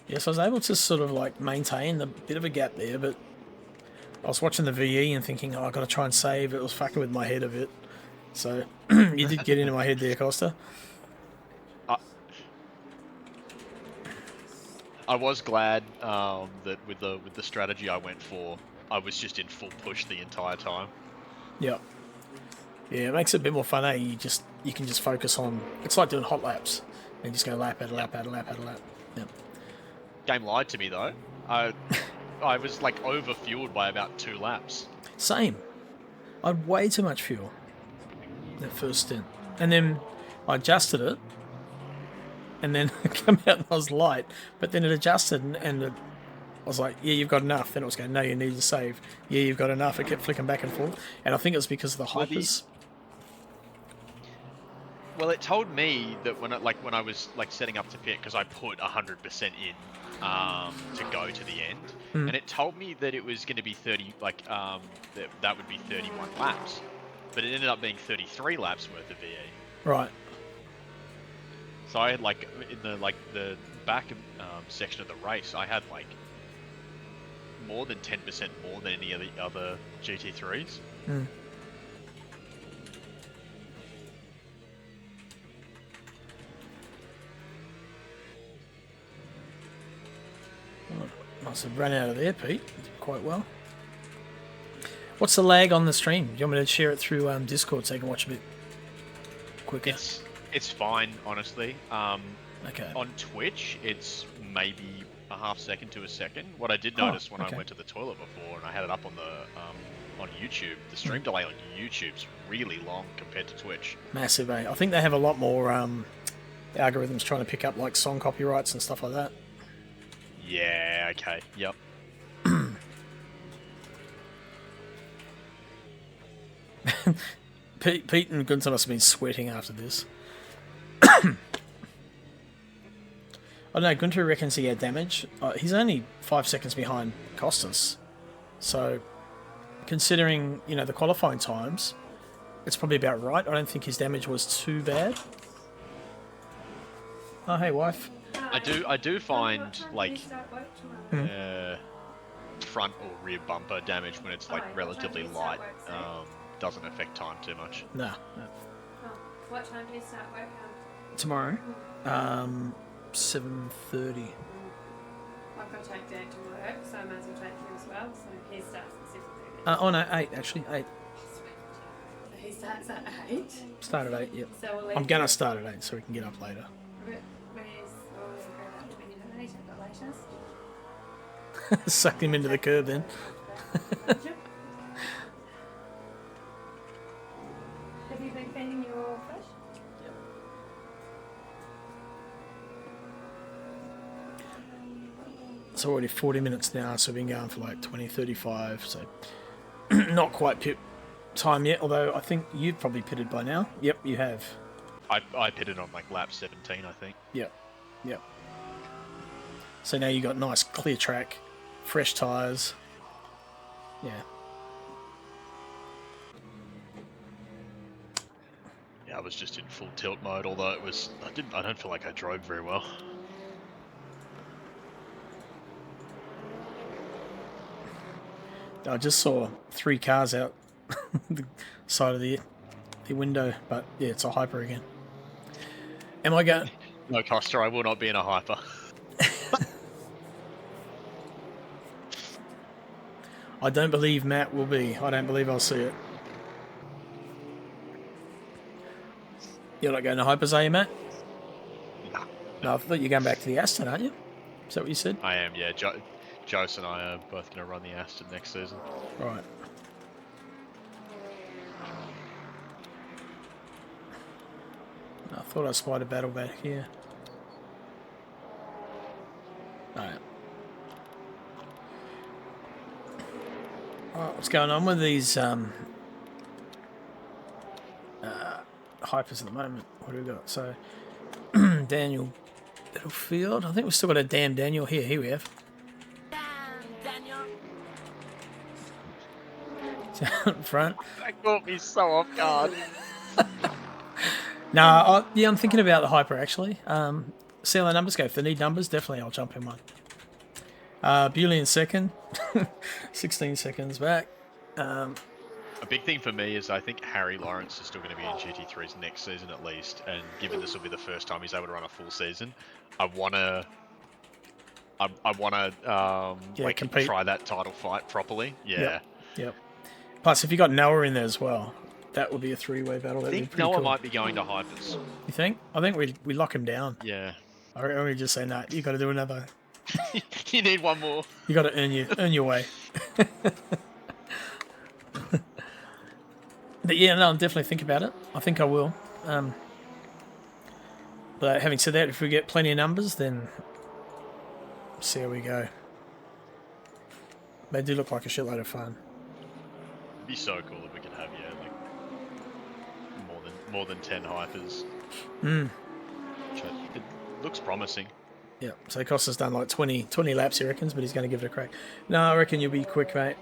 Yes, I was able to sort of like maintain a bit of a gap there, but I was watching the VE and thinking, oh, I've got to try and save. It was fucking with my head a bit. So you did get into my head there, Costa. I was glad that with the strategy I went for, I was just in full push the entire time. Yep. Yeah, it makes it a bit more fun, eh? You can just focus on. It's like doing hot laps, and just go lap at a lap at a lap at a lap. Yep. Game lied to me though. I was like over fueled by about 2 laps. Same. I had way too much fuel that first stint, and then I adjusted it, and then it came out and I was light, but then it adjusted and I was like, yeah, you've got enough. Then it was going, no, you need to save. Yeah, you've got enough. It kept flicking back and forth, and I think it was because of the hypers. Well, it told me that when I was like setting up to pit, because I put 100% in to go to the end, and it told me that it was going to be 30, that would be 31 laps, but it ended up being 33 laps worth of VE. Right. So I had like in the back section of the race, I had like more than 10% more than any of the other GT3s. Must have run out of there, Pete. Quite well. What's the lag on the stream? Do you want me to share it through Discord so you can watch a bit quicker? It's fine, honestly. Okay. On Twitch, it's maybe a half second to a second. What I did notice when I went to the toilet before and I had it up on the on YouTube, the stream delay on YouTube's really long compared to Twitch. Massive, eh? I think they have a lot more algorithms trying to pick up like song copyrights and stuff like that. Yeah, okay, yep. Pete and Gunther must have been sweating after this. I don't know, Gunther reckons he had damage. He's only 5 seconds behind Costas. So, considering, the qualifying times, it's probably about right. I don't think his damage was too bad. Oh, hey, wife. I do find like Hmm. front or rear bumper damage when it's like relatively light doesn't affect time too much. Nah. What time do you start work? Tomorrow, 7:30. I've got to take Dad to work, so I might as well take him as well. So he starts at 7:30. Oh no, 8 actually. 8. So he starts at 8. Start at 8. Yep. So we'll leave I'm gonna start at 8 so we can get up later. Where's when you know later, but later. Sucked him into the curb then. Have you been feeding your fish? It's already 40 minutes now, so we've been going for like 20, 35, so not quite pit time yet, although I think you've probably pitted by now. Yep, you have. I pitted on like lap 17, I think. Yep, yep. So now you got nice clear track, fresh tyres. Yeah. Yeah, I was just in full tilt mode, although it was I don't feel like I drove very well. I just saw 3 cars out the side of the window, but yeah, it's a hyper again. Am I going? No, Costa, I will not be in a hyper. I don't believe Matt will be. I don't believe I'll see it. You're not going to hypers, are you, Matt? Nah. No, I thought you're going back to the Aston, aren't you? Is that what you said? I am, yeah. Jose and I are both going to run the Aston next season. Right. I thought I spied a battle back here. Alright. Alright, what's going on with these hypers at the moment? What do we got? So, Daniel Battlefield. I think we've still got a damn Daniel here. Here we have. Down front. That caught me so off guard. Nah, yeah, I'm thinking about the hyper actually. See how the numbers go. If they need numbers, definitely I'll jump in one. Bewley in second, 16 seconds back. A big thing for me is I think Harry Lawrence is still going to be in GT3s next season at least, and given this will be the first time he's able to run a full season, I wanna like compete. try that title fight properly. Yeah. Yep. Plus, if you got Noah in there as well, that would be a 3-way battle. I That'd be think pretty Noah cool. might be going to hypers. You think? I think we lock him down. Yeah. I reckon we just say, nah, you got to do another. You need one more. You got to earn your way. But yeah, no, I'll definitely think about it. I think I will. But having said that, if we get plenty of numbers, then see how we go. They do look like a shitload of fun. It'd be so cool if we could have like more than 10 hypers. It looks promising. Yeah, so Costa's done like 20 laps, he reckons, but he's going to give it a crack. No, I reckon you'll be quick, mate.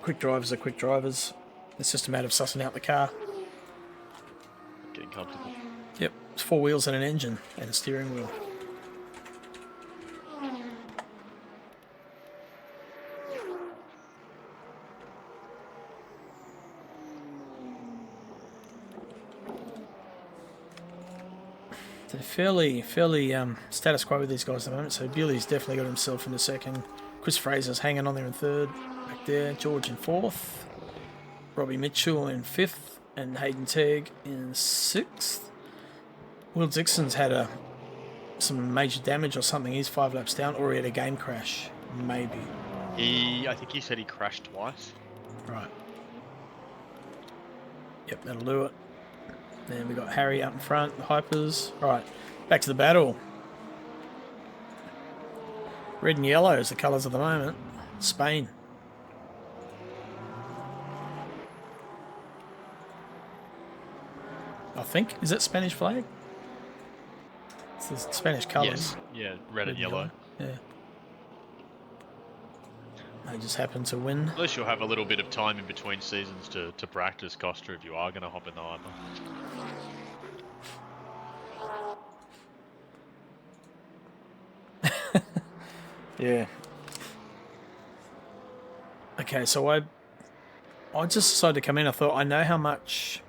Quick drivers are quick drivers. It's just a matter of sussing out the car. Getting comfortable. Yep, it's 4 wheels and an engine and a steering wheel. So fairly status quo with these guys at the moment. So Bewley's definitely got himself in the second. Chris Fraser's hanging on there in third. Back there, George in fourth. Robbie Mitchell in fifth. And Hayden Tegg in sixth. Will Dixon's had some major damage or something. He's 5 laps down, or he had a game crash, maybe. I think he said he crashed twice. Right. Yep, that'll do it. Then we got Harry up in front, the hypers. Right, back to the battle. Red and yellow is the colours of the moment. Spain. I think. Is it Spanish flag? It's the Spanish colours. Yes. Yeah, red and yellow. Yeah. They just happen to win. At least you'll have a little bit of time in between seasons to practice, Costa, if you are going to hop in the hyper. Yeah. Okay, so I just decided to come in. I thought I know how much.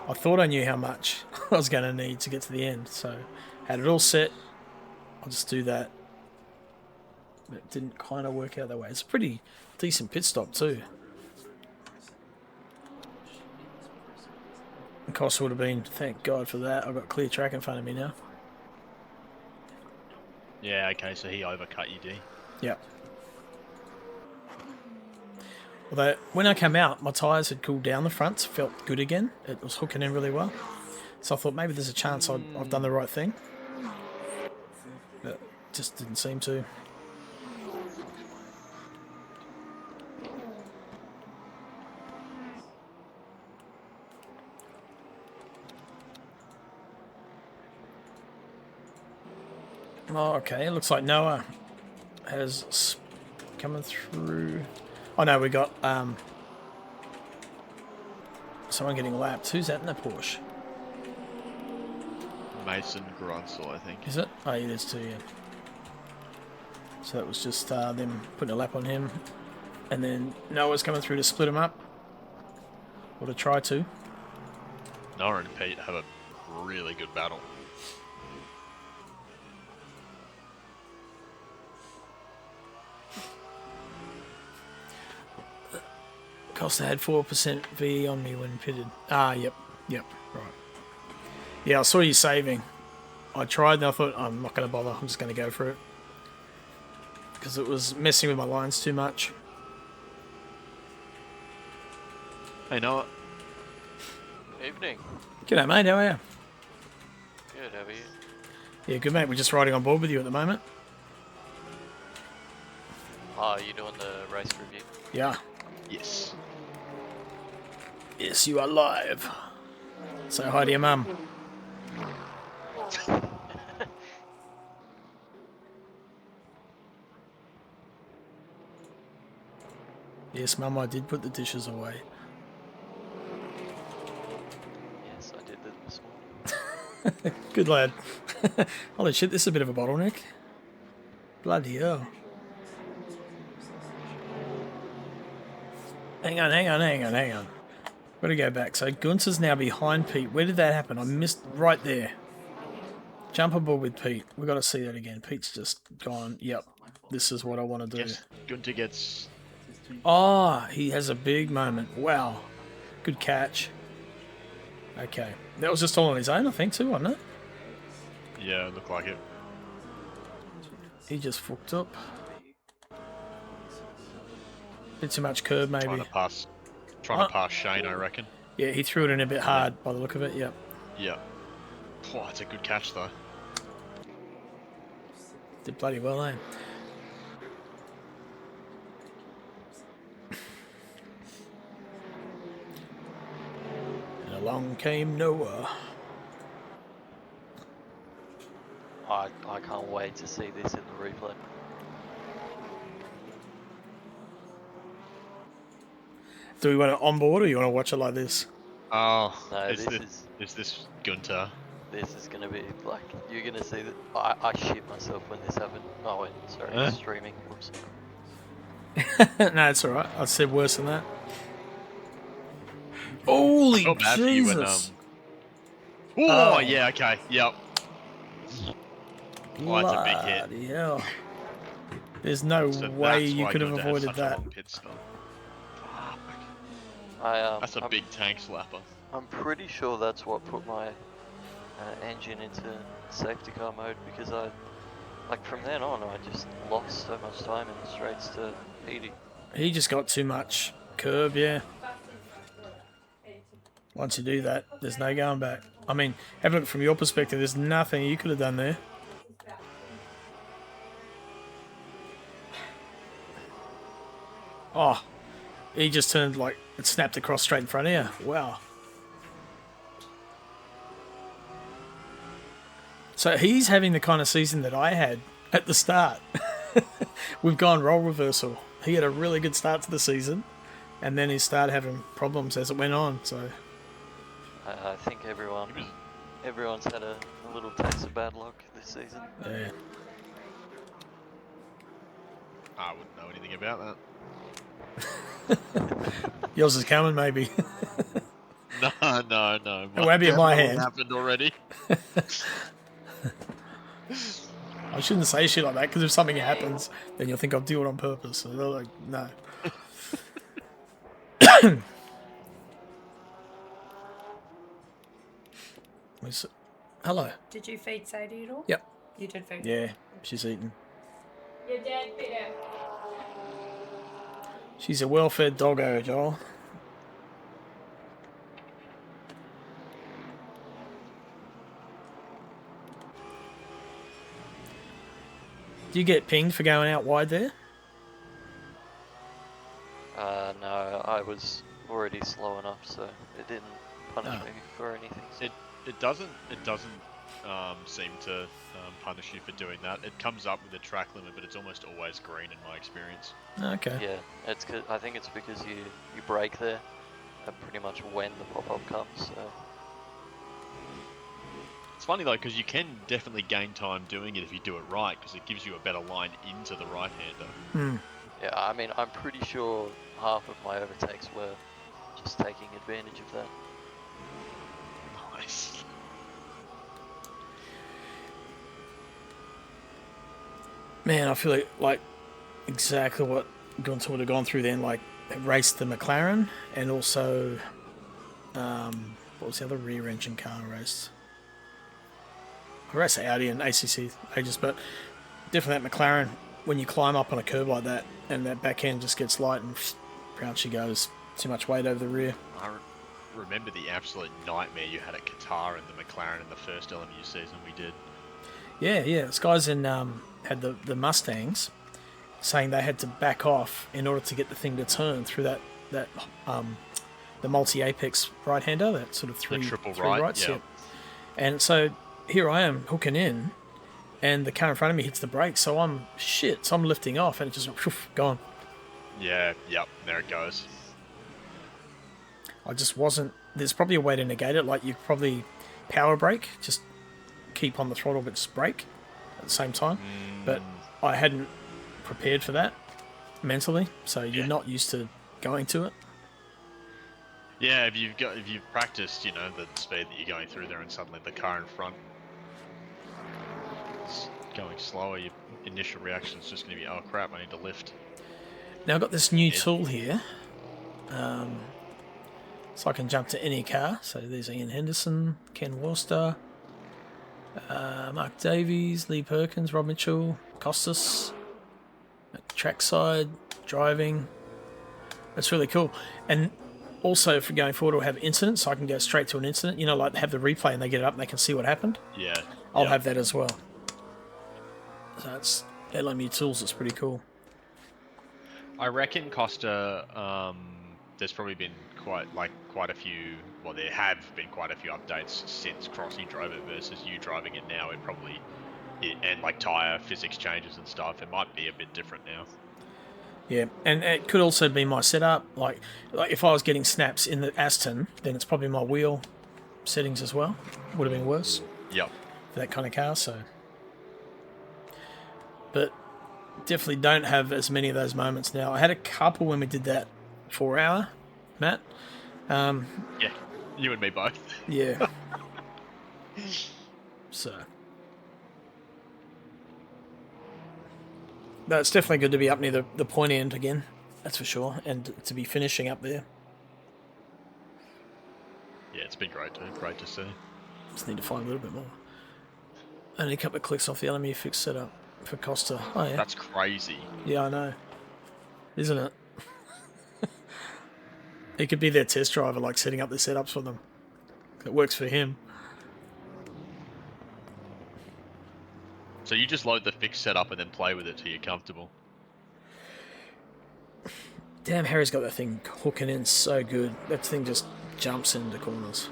I thought I knew how much I was going to need to get to the end, so had it all set. I'll just do that. But it didn't kind of work out that way. It's a pretty decent pit stop too. The cost would have been, thank God for that. I've got clear track in front of me now. Yeah, okay, so he overcut you, D. Yep. Although, when I came out, my tyres had cooled down the fronts, felt good again. It was hooking in really well. So I thought maybe there's a chance I've done the right thing. But just didn't seem to. Oh, okay. It looks like Noah has coming through. Oh no, we got someone getting lapped. Who's that in the Porsche? Mason Grunsel, I think. Is it? Oh, yeah, there's two, yeah. So that was just them putting a lap on him. And then Noah's coming through to split him up. Or to try to. Noah and Pete have a really good battle. Costa had 4% V on me when pitted. Ah, yep, right. Yeah, I saw you saving. I tried and I thought, I'm not going to bother. I'm just going to go for it. Because it was messing with my lines too much. Hey, Noah. Evening. G'day, mate. How are you? Good, how are you? Yeah, good, mate. We're just riding on board with you at the moment. Oh, you doing the race review? Yeah. Yes. Yes, you are live. Say hi to your mum. Yes, mum, I did put the dishes away. Yes, I did that this morning. Good lad. Holy shit, this is a bit of a bottleneck. Bloody hell. Hang on. Gotta go back. So Gunter's now behind Pete. Where did that happen? I missed right there. Jump aboard with Pete. We've got to see that again. Pete's just gone, yep, this is what I want to do. Yes, Gunter gets... Oh, he has a big moment. Wow. Good catch. Okay. That was just all on his own, I think, too, wasn't it? Yeah, it looked like it. He just fucked up. Bit too much curb, maybe. Trying to pass Shane, I reckon. Yeah, he threw it in a bit hard by the look of it, yep. Yeah. Oh, it's a good catch, though. Did bloody well, eh? And along came Noah. I can't wait to see this in the replay. Do we want to onboard or you want to watch it like this? Oh, No, is this Gunter? This is gonna be like, you're gonna see that I shit myself when this happened. Oh wait, sorry, streaming. Whoops. No, it's alright. I said worse than that. Holy Jesus! Oh, yeah, okay, yep. Oh, that's a big hit. Bloody hell. There's no So way that's you why could have Gunter had avoided such a that. long pit stop. That's That's a big tank slapper. I'm pretty sure that's what put my engine into safety car mode, because from then on I just lost so much time in the straights to Edie. He just got too much curb, yeah. Once you do that, there's no going back. I mean, have a look from your perspective, there's nothing you could have done there. Oh, he just turned like it snapped across straight in front of you. Wow. So he's having the kind of season that I had at the start. We've gone role reversal. He had a really good start to the season, and then he started having problems as it went on. So I think everyone's had a little taste of bad luck this season. yeah. I wouldn't know anything about Yours is coming, maybe. that. No. It won't be in my Definitely hand. happened already. I shouldn't say shit like that, because if something happens, then you'll think I'll do it on purpose. So they're like, no. Hello. Did you feed Sadie at all? Yep. You did feed. Yeah, she's eating. Your dad fed her. She's a well-fed doggo, Joel. Do you get pinged for going out wide there? No, I was already slow enough, so it didn't punish Oh. me for anything. So. It doesn't seem to punish you for doing that. It comes up with a track limit, but it's almost always green in my experience. Okay. Yeah, I think it's because you brake there, pretty much when the pop-up comes. So. It's funny though, because you can definitely gain time doing it if you do it right, because it gives you a better line into the right-hander. Yeah, I mean, I'm pretty sure half of my overtakes were just taking advantage of that. Nice. Man, I feel like exactly what Gunter would have gone through then. Like, raced the McLaren, and also, what was the other rear engine car I raced? I raced the Audi and ACC ages, but definitely that McLaren, when you climb up on a curb like that, and that back end just gets light and round she goes, too much weight over the rear. I remember the absolute nightmare you had at Qatar and the McLaren in the first LMU season we did. Yeah. This guys in had the Mustangs saying they had to back off in order to get the thing to turn through that the multi-apex right-hander, that sort of three triple three right, rights. yeah. And so here I am hooking in, and the car in front of me hits the brakes, so I'm lifting off, and it just gone. Yeah, yep, there it goes. I just wasn't. There's probably a way to negate it, like you probably power brake, just keep on the throttle but just brake at the same time. But I hadn't prepared for that mentally, so you're not used to going to it. Yeah, if you've practiced, you know, the speed that you're going through there, and suddenly the car in front is going slower, your initial reaction is just going to be, oh crap, I need to lift. Now I've got this new tool here, so I can jump to any car. So there's Ian Henderson, Ken Worcester, Mark Davies, Lee Perkins, Rob Mitchell, Costas, trackside, driving. That's really cool. And also, for going forward, we'll have incidents, so I can go straight to an incident. You know, like have the replay and they get it up and they can see what happened. Yeah. I'll have that as well. So it's LMU tools. It's pretty cool. I reckon Costa, there's probably been quite a few. Well, there have been quite a few updates since Crossy drove it versus you driving it now. And like tire physics changes and stuff. It might be a bit different now. Yeah, and it could also be my setup. Like if I was getting snaps in the Aston, then it's probably my wheel settings as well. Would have been worse. Yep. For that kind of car, so. But definitely don't have as many of those moments now. I had a couple when we did that 4 hour, Matt. Yeah, you and me both. Yeah. So. But it's definitely good to be up near the point end again, that's for sure, and to be finishing up there. Yeah, it's been great to see. Just need to find a little bit more. Only a couple of clicks off the LMU fix setup for Costa. Oh yeah. That's crazy. Yeah, I know. Isn't it? He could be their test driver, like setting up the setups for them. It works for him. So you just load the fix setup and then play with it till you're comfortable. Damn, Harry's got that thing hooking in so good. That thing just jumps into corners.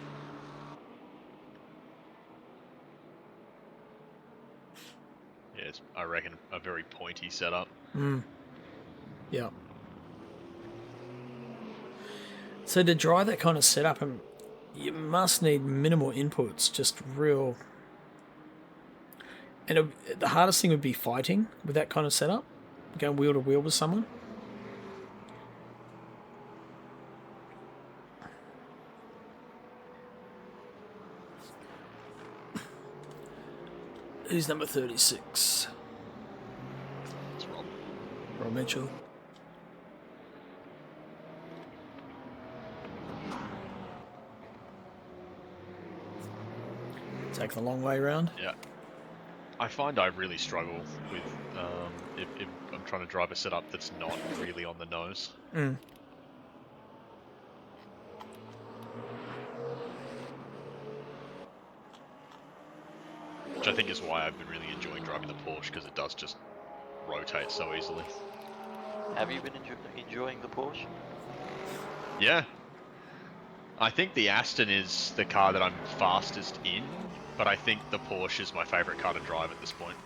Yeah, it's, I reckon, a very pointy setup. Yeah. So to drive that kind of setup, you must need minimal inputs, just real. And the hardest thing would be fighting with that kind of setup. Going wheel to wheel with someone? Who's number 36? It's Rob. Rob Mitchell. Take the long way round. Yeah. I find I really struggle with if I'm trying to drive a setup that's not really on the nose. Mm. Which I think is why I've been really enjoying driving the Porsche, because it does just rotate so easily. Have you been enjoying the Porsche? Yeah. I think the Aston is the car that I'm fastest in, but I think the Porsche is my favourite car to drive at this point.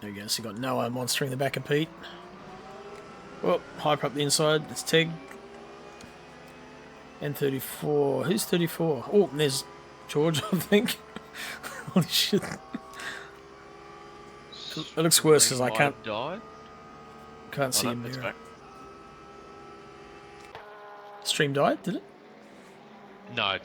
There you go, so you got Noah monstering the back of Pete. Well, hyper up the inside, it's Tig. N34, who's 34? Oh, and there's George, I think. Holy shit. It looks worse because I can't see him there. Stream died, did it? No, it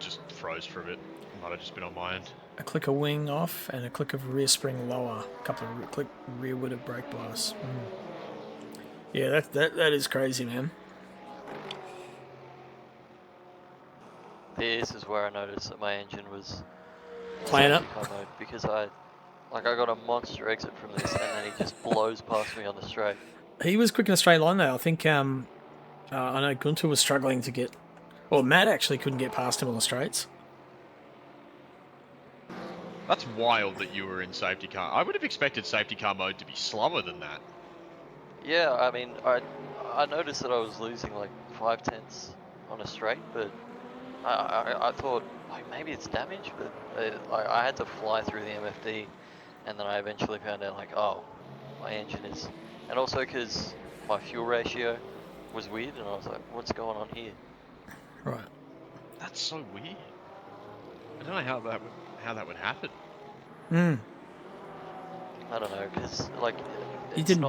just froze for a bit. It might have just been on my end. A click of wing off and a click of rear spring lower. A couple of click rear wood of brake bias. Yeah, that is crazy, man. This is where I noticed that my engine was playing up mode, because I got a monster exit from this and then he just blows past me on the straight. He was quick in a straight line though. I think I know Gunter was struggling to get. Well, Matt actually couldn't get past him on the straights. That's wild that you were in safety car. I would have expected safety car mode to be slower than that. Yeah, I mean, I noticed that I was losing like 5/10 on a straight, but I thought like maybe it's damage, but I had to fly through the MFD, and then I eventually found out like, oh, my engine is, and also because my fuel ratio was weird, and I was like, what's going on here? Right. That's so weird. I don't know how that would happen. Hmm. I don't know, because like You didn't.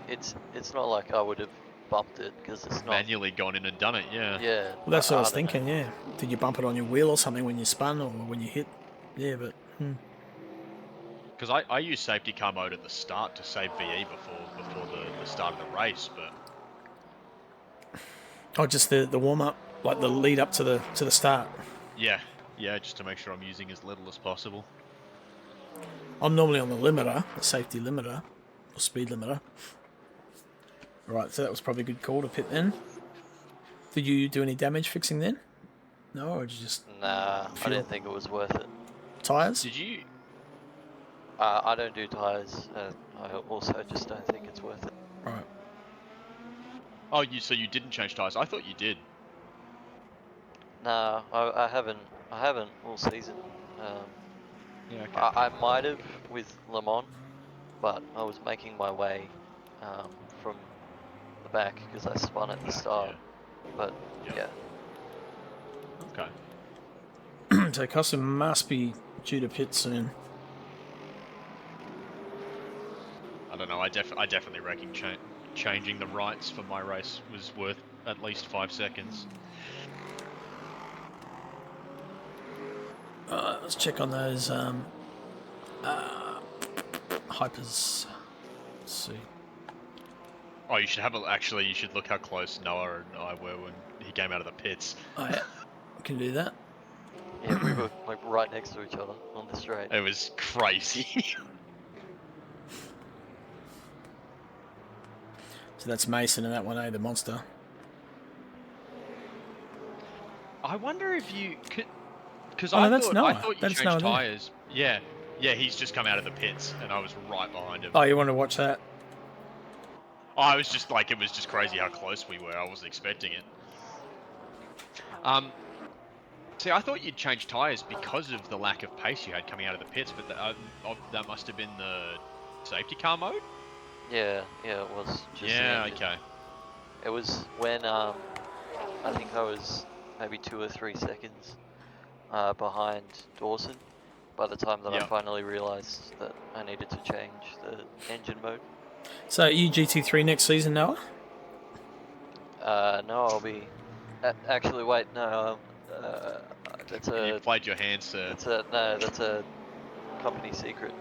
it's not like I would have bumped it, because it's not Manually gone in and done it. Yeah. Yeah. Well, that's what I was don't know. thinking. Yeah. Did you bump it on your wheel or something when you spun or when you hit? Yeah, but. Because I use safety car mode at the start to save VE before the start of the race, but. Oh, just the warm up, like the lead up to the start. Yeah, just to make sure I'm using as little as possible. I'm normally on the limiter, the safety limiter, or speed limiter. Right, so that was probably a good call to pit then. Did you do any damage fixing then? No, or did you just... Nah, I didn't think it was worth it. Tyres? Did you... I don't do tyres, I also just don't think it's worth it. Right. Oh, so you didn't change tyres? I thought you did. Nah, I haven't all season. Yeah, okay. I might have with Le Mans, but I was making my way from the back because I spun at the start. Yeah. But yeah. Okay. So Custom must be due to pit soon. I don't know. I definitely reckon changing the rights for my race was worth at least 5 seconds. Let's check on those hypers. Let's see. Oh, you should actually, you should look how close Noah and I were when he came out of the pits. Oh yeah, we can do that. Yeah, we were like right next to each other on the straight. It was crazy. So that's Mason and that one, the monster. I wonder if you could, because I thought you that's changed tyres. Yeah, he's just come out of the pits, and I was right behind him. Oh, you want to watch that? Oh, I was just like, it was just crazy how close we were. I wasn't expecting it. See, I thought you'd change tyres because of the lack of pace you had coming out of the pits, but that must have been the safety car mode? Yeah, it was. Just yeah, okay. It was when I think I was maybe 2 or 3 seconds behind Dawson, by the time that I Yep. finally realised that I needed to change the engine mode. So you GT3 next season, Noah? No, I'll be. Actually, wait, no. That's You a. played your hand, sir. That's a company secret.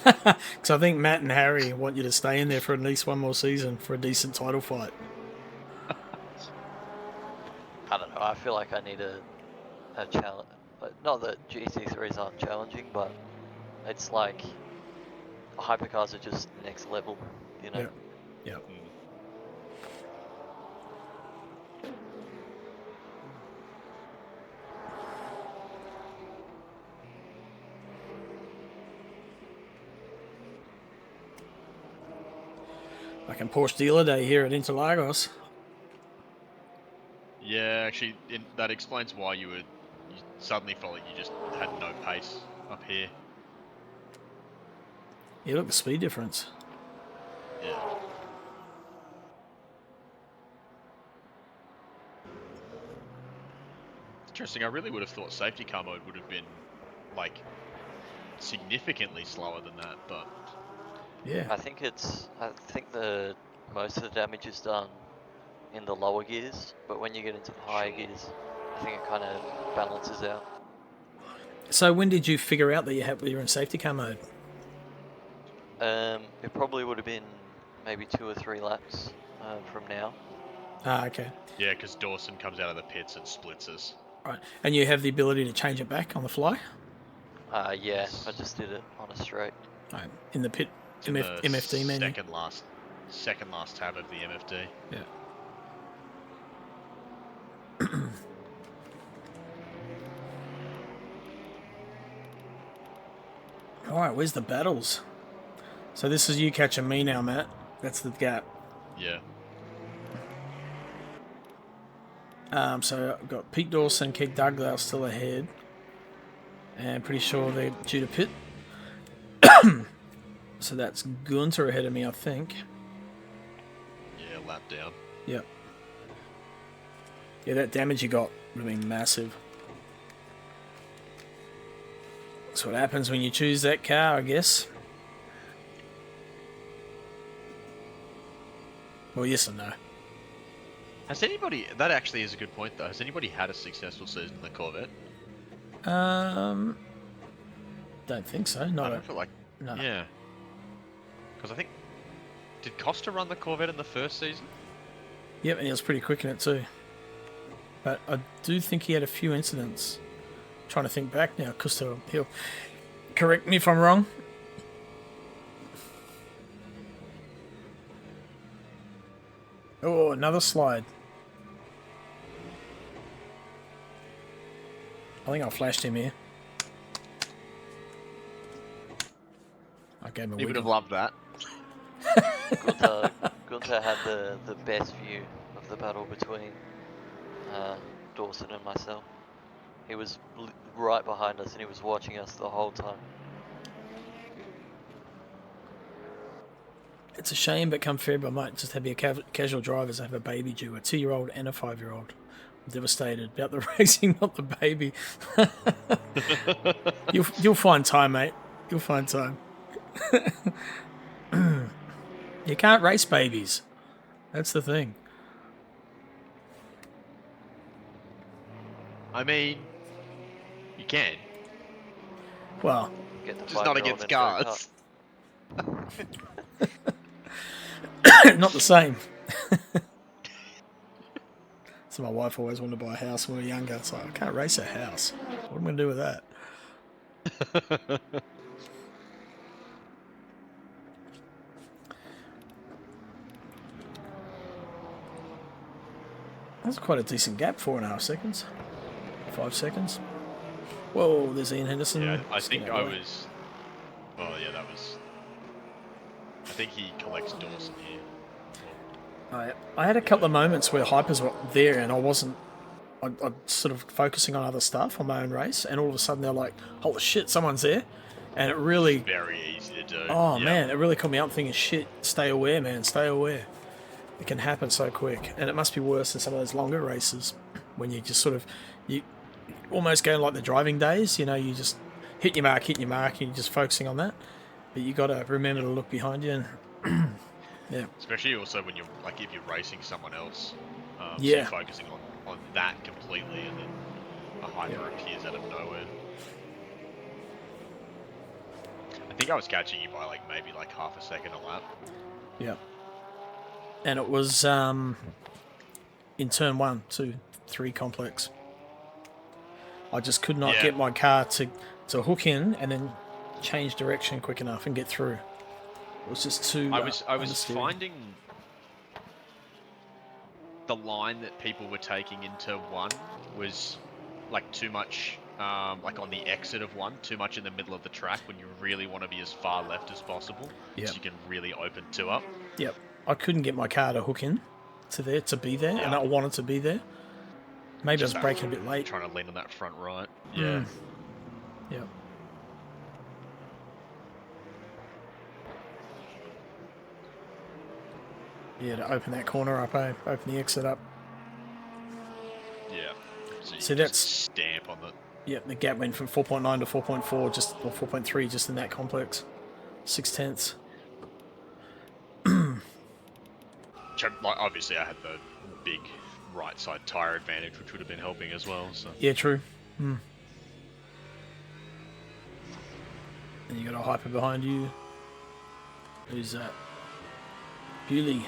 Because I think Matt and Harry want you to stay in there for at least one more season for a decent title fight. I don't know. I feel like I need a challenge. Not that GT3s aren't challenging, but it's like hypercars are just next level, you know. Yeah. Like in Porsche dealer day here at Interlagos. Yeah, actually, that explains why you suddenly felt like you just had no pace up here. Yeah, look, the speed difference. Yeah. Interesting. I really would have thought safety car mode would have been like significantly slower than that, but Yeah. I think the most of the damage is done in the lower gears, but when you get into the higher gears, I think it kind of balances out. So when did you figure out that you're in safety car mode? It probably would have been maybe 2 or 3 laps from now. Ah, okay. yeah, because Dawson comes out of the pits and splits us. Right. And you have the ability to change it back on the fly? Yeah, I just did it on a straight. Right. In the pit It's in the MFD menu? second last tab of the MFD. Yeah. Alright, where's the battles? So this is you catching me now, Matt. That's the gap. Yeah. So I've got Pete Dawson, Keith Dugdale still ahead. And pretty sure they're due to pit. So that's Gunter ahead of me, I think. Yeah, lap down. Yep. Yeah, that damage you got would have been massive. That's what happens when you choose that car, I guess. Well, yes and no. Has anybody... That actually is a good point, though. Has anybody had a successful season in the Corvette? Don't think so. I No. don't feel like... No. Yeah. Because I think... Did Costa run the Corvette in the first season? Yep, and he was pretty quick in it too. But I do think he had a few incidents. Trying to think back now, because he'll correct me if I'm wrong. Oh, another slide. I think I flashed him here. I gave him a You would wiggle. have loved that. Gunter had the best view of the battle between Dawson and myself. He was right behind us and he was watching us the whole time. It's a shame, but come February, I might just have your casual drivers have a baby due, a 2-year-old and a 5-year-old. I'm devastated about the racing, not the baby. You'll find time, mate. You'll find time. You can't race babies. That's the thing. I mean... You can. Well, Get the Just not 5-year-old against into a car. cars. not the same. So my wife always wanted to buy a house when we were younger. It's like, I can't race a house. What am I going to do with that? That's quite a decent gap, 4.5 seconds. 5 seconds. Whoa, there's Ian Henderson. Yeah, I Just think get I out of the way. was... Oh, yeah, that was... I think he collects Dawson here. I had a couple of moments where hypers were there and I wasn't... I'm sort of focusing on other stuff on my own race, and all of a sudden they're like, holy shit, someone's there. And it really... It's very easy to do. Oh, Yeah. man, it really caught me up thinking, shit, stay aware, man, stay aware. It can happen so quick. And it must be worse in some of those longer races when you just sort of... You almost go like the driving days, you know, you just hit your mark, and you're just focusing on that. But you got to remember to look behind you. And yeah. Especially also when you're like if you're racing someone else. So Yeah. you're focusing on that completely, and then a hyper appears out of nowhere. I think I was catching you by like maybe like half a second a lap. Yeah. And it was in turn 1, 2, 3 complex. I just could not get my car to hook in and then change direction quick enough and get through. It was just too. I was finding the line that people were taking into 1 was like too much, like on the exit of 1, too much in the middle of the track when you really want to be as far left as possible, so you can really open 2 up. Yep, I couldn't get my car to hook in to be there, and I wanted to be there. Maybe just I was braking a bit late. Trying to lean on that front right. Yeah. Yep. Yeah, to open that corner up, open the exit up. Yeah. So that's stamp on the. Yep, the gap went from 4.9 to 4.4, or 4.3, just in that complex. 0.6. Like, obviously, I had the big right side tire advantage, which would have been helping as well. So. Yeah, true. And you got a hyper behind you. Who's that? Bewley.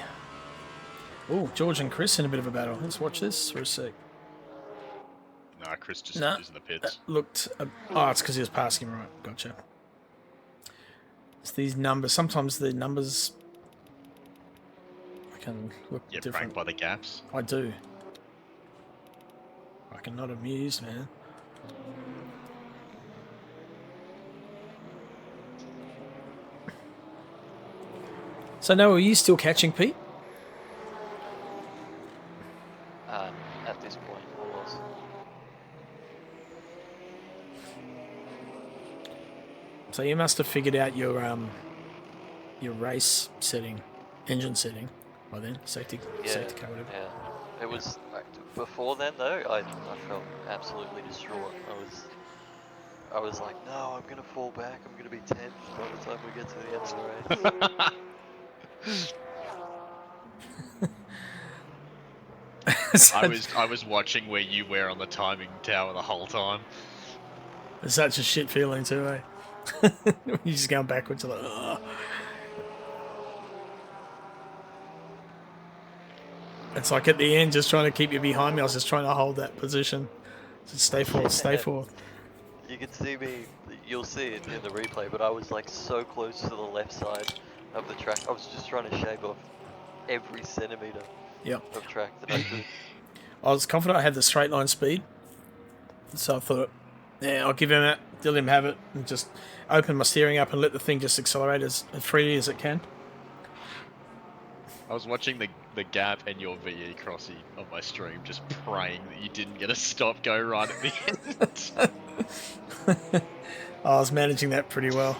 Oh, George and Chris in a bit of a battle. Let's watch this for a sec. Nah, Chris just is in the pits. Looked. Oh, it's because he was passing him, right? Gotcha. It's these numbers. Sometimes the numbers can look different. Pranked by the gaps. I do. I'm not amused, man. So, now, are you still catching, Pete? At this point, I was. So you must have figured out your race setting, engine setting, by then, safety car, whatever. Yeah, it was like, before then though. I felt absolutely distraught. I was like, no, I'm gonna fall back. I'm gonna be 10th by the time we get to the end of the race. I was watching where you were on the timing tower the whole time. It's such a shit feeling too, eh? You're just going backwards, like, ugh. It's like at the end, just trying to keep you behind me. I was just trying to hold that position. Just stay forward, stay forward. You can see me, you'll see it in the replay, but I was like so close to the left side of the track. I was just trying to shave off every centimetre of track that I could. I was confident I had the straight line speed, so I thought, yeah, I'll give him that, let him have it, and just open my steering up and let the thing just accelerate as freely as it can. I was watching the gap and your VE Crossy on my stream, just praying that you didn't get a stop go right at the end. I was managing that pretty well.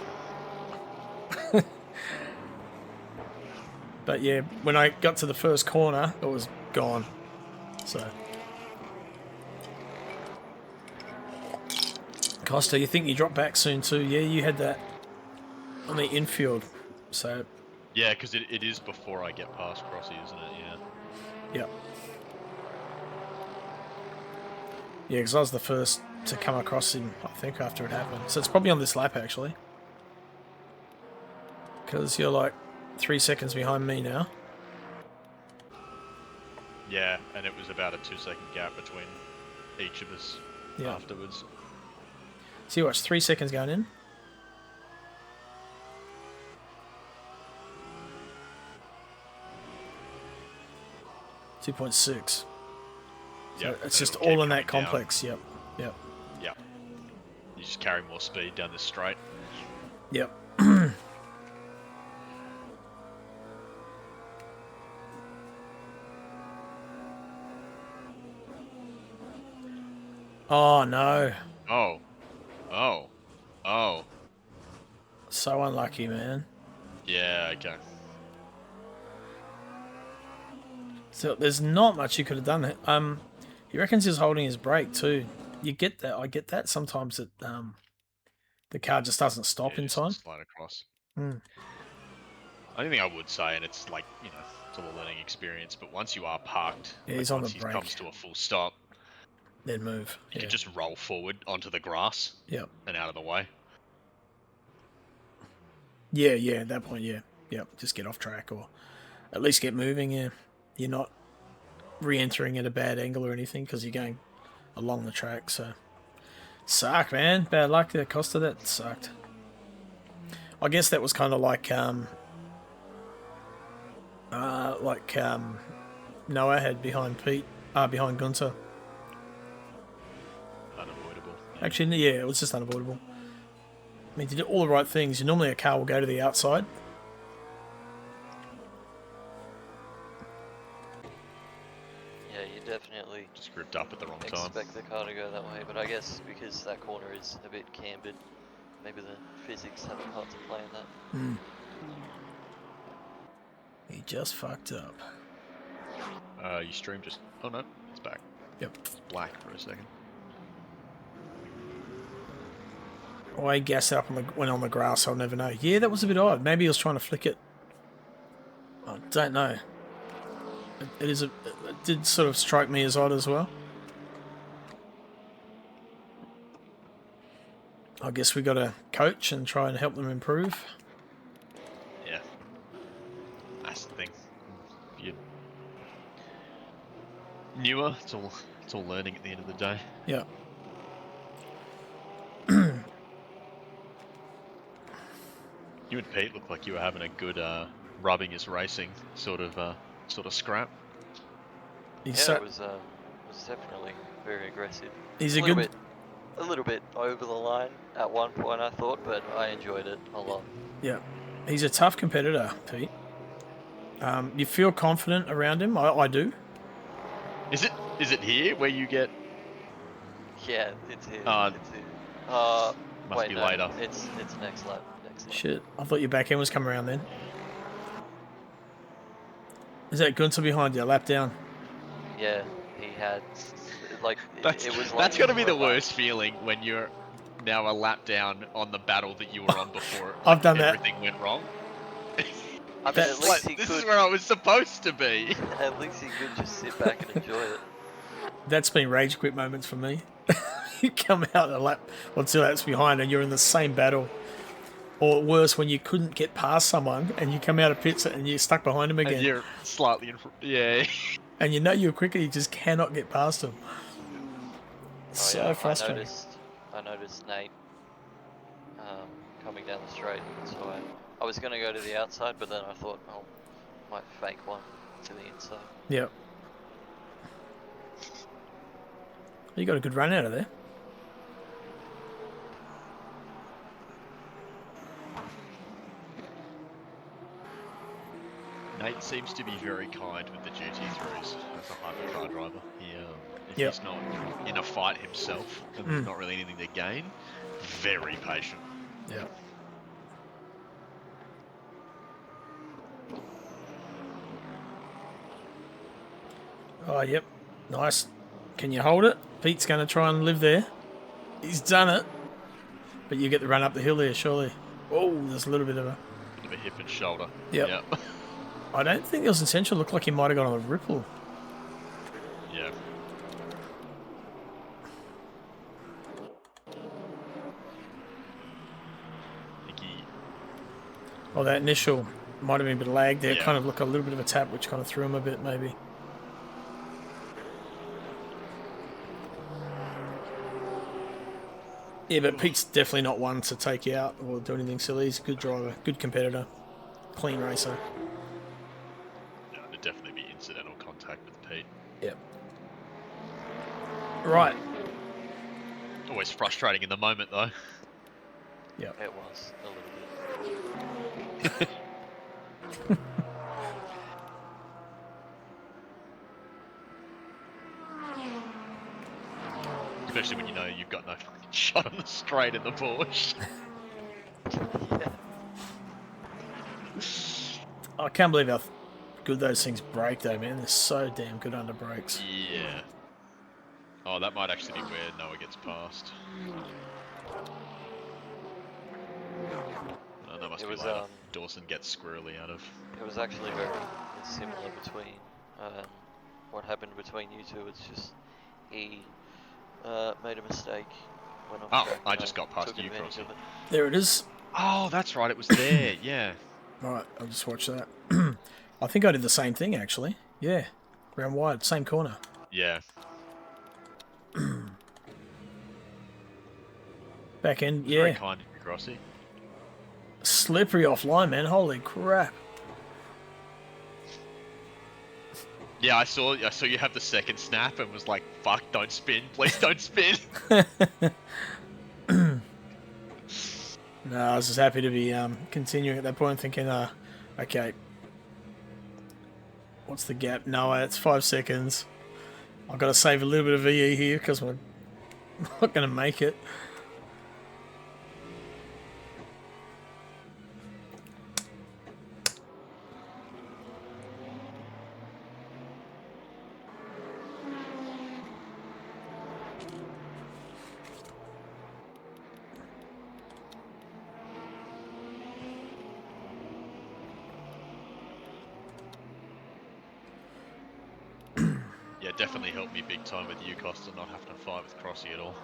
But yeah, when I got to the first corner, it was gone. So, Costa, you think you drop back soon too? Yeah, you had that on the infield. So. Yeah, because it is before I get past Crossy, isn't it? Yeah. Yep. Yeah, because I was the first to come across him, I think, after it happened. So it's probably on this lap, actually. Because you're like 3 seconds behind me now. Yeah, and it was about a 2-second gap between each of us afterwards. So you watch 3 seconds going in. .6. So it's just all in that complex. Down. Yep. You just carry more speed down the straight. Yep. Oh no. Oh. So unlucky, man. Yeah, okay. So there's not much you could have done. He reckons he's holding his brake too. You get that. I get that sometimes. That The car just doesn't stop in just time. slide across. Mm. Only thing I would say, and it's like, you know, it's all a learning experience, but once you are parked, Yeah, like he's on once the he brake. comes to a full stop, Then move. you can just roll forward onto the grass. Yep. And out of the way. Yeah, at that point, yeah. Yep, just get off track or at least get moving, yeah. You're not re-entering at a bad angle or anything because you're going along the track, so... Suck, man. Bad luck. The cost of that sucked. I guess that was kind of like Noah had behind behind Gunter. Unavoidable. Actually, yeah, it was just unavoidable. I mean, to do all the right things, normally a car will go to the outside. Yeah, you definitely just gripped up at the wrong time. Expect the car to go that way, but I guess because that corner is a bit cambered, maybe the physics have a part to play in that. Mm. He just fucked up. Your stream just... Oh no, it's back. Yep. It's black for a second. Oh, I gassed up went on the grass, I'll never know. Yeah, that was a bit odd. Maybe he was trying to flick it. I don't know. It did sort of strike me as odd as well. I guess we got to coach and try and help them improve. Yeah. That's the thing. You're newer, it's all learning at the end of the day. Yeah. You and Pete look like you were having a good rubbing is racing sort of scrap. Yeah, it was definitely very aggressive. He's a little bit over the line at one point, I thought, but I enjoyed it a lot. Yeah, he's a tough competitor, Pete. You feel confident around him? I do. Is it here where you get? Yeah, it's here. It's here. Must be later. It's next lap. Shit, I thought your back end was coming around then. Is that Gunter behind you? Lap down. Yeah, he had like that's got to be the worst feeling when you're now a lap down on the battle that you were on before. I've done that. Everything went wrong. I mean, at least this is where I was supposed to be. At least he could just sit back and enjoy it. That's been rage quit moments for me. You come out a lap or 2 laps behind and you're in the same battle. Or worse, when you couldn't get past someone and you come out of pits and you're stuck behind him again. And you're slightly in front. Yeah. And you know you're quicker, you just cannot get past him. So frustrating. I noticed Nate coming down the straight, so I was going to go to the outside, but then I thought, oh, might fake one to the inside. Yep. You got a good run out of there. Nate seems to be very kind with the GT3s as a hypercar driver. If he's not in a fight himself and there's not really anything to gain, very patient. Yeah. Oh, yep. Nice. Can you hold it? Pete's going to try and live there. He's done it. But you get the run up the hill there, surely. Oh, there's a little bit of a... Bit of a hip and shoulder. Yep. I don't think it was intentional. Looked like he might have got on a ripple. Yeah. Oh, that initial might have been a bit of lag there. Kind of looked a little bit of a tap, which kind of threw him a bit, maybe. Yeah, but Pete's definitely not one to take you out or do anything silly. He's a good driver, good competitor, clean racer. Yeah, there'd definitely be incidental contact with Pete. Yep. Right. Always frustrating in the moment, though. Yep. It was a little bit. Especially when you know you've got no fucking shot on the straight in the Porsche. Yeah. I can't believe how good those things brake, though, man. They're so damn good under brakes. Yeah. Oh, that might actually be where Noah gets past. was Dawson gets squirrely out of. it was actually very similar between what happened between you two. It's just he made a mistake, went off track. I just got past took you, advantage Crossy. of it. There it is. Oh, that's right. It was there. Yeah. Right, I'll just watch that. I think I did the same thing, actually. Yeah. Round wide, same corner. Yeah. Back end, Very yeah. kind of you, Crossy. Slippery offline, man. Holy crap. Yeah, I saw you have the second snap and was like, "Fuck! Don't spin, please don't spin." No, I was just happy to be continuing at that point, thinking, okay, what's the gap? No, it's 5 seconds. I've got to save a little bit of VE here because we're not going to make it. Yeah, definitely helped me big time with you, Costa, not having to fight with Crossy at all.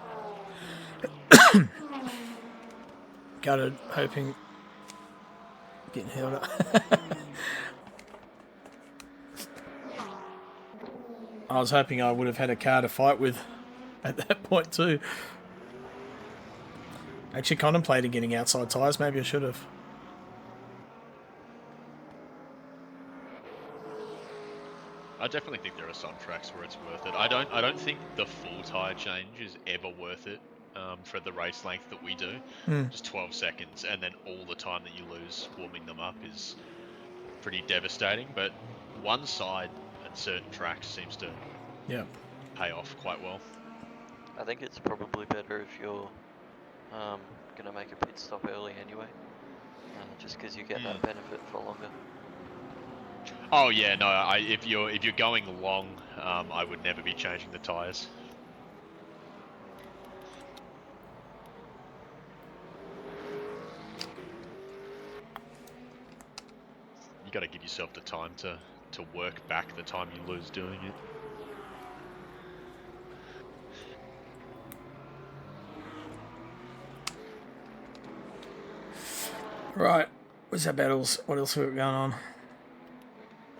Gutted, hoping, getting held up. I was hoping I would have had a car to fight with at that point too. Actually contemplated getting outside tyres, maybe I should have. I definitely think there are some tracks where it's worth it. I don't think the full tyre change is ever worth it for the race length that we do. Just 12 seconds, and then all the time that you lose warming them up is pretty devastating. But one side at certain tracks seems to pay off quite well. I think it's probably better if you're gonna make a pit stop early anyway, just because you get that benefit for longer. Oh yeah, no. If you're going long, I would never be changing the tyres. You got to give yourself the time to work back the time you lose doing it. Right, where's our battles? What else have we got going on?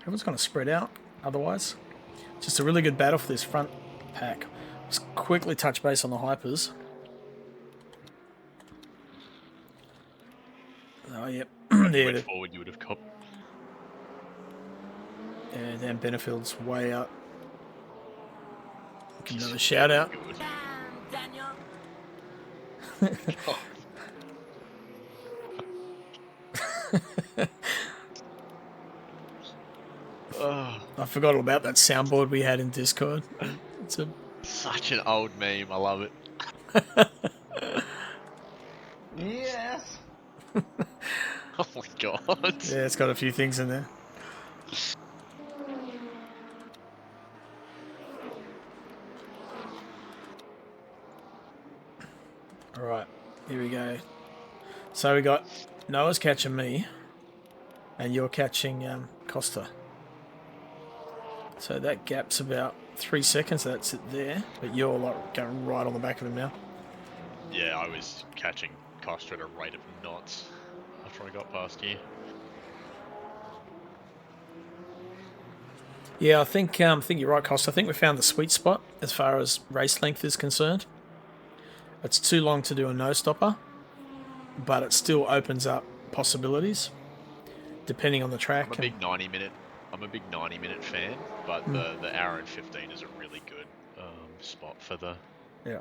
Everyone's going to spread out otherwise. Just a really good battle for this front pack. Let's quickly touch base on the hypers. Oh, yep. If you went forward, you would have copped. Yeah, Dan Benefield's way up. Give another shout out. I forgot all about that soundboard we had in Discord. It's such an old meme. I love it. Yes. Oh my god. Yeah, it's got a few things in there. Alright, here we go. So we got Noah's catching me, and you're catching Costa. So that gap's about 3 seconds, that's it there. But you're like going right on the back of him now. Yeah, I was catching Costa at a rate of knots after I got past you. Yeah, I think you're right, Costa. I think we found the sweet spot as far as race length is concerned. It's too long to do a no-stopper, but it still opens up possibilities depending on the track. I'm a big 90-minute fan, but the hour and 15 is a really good spot for the. Yeah.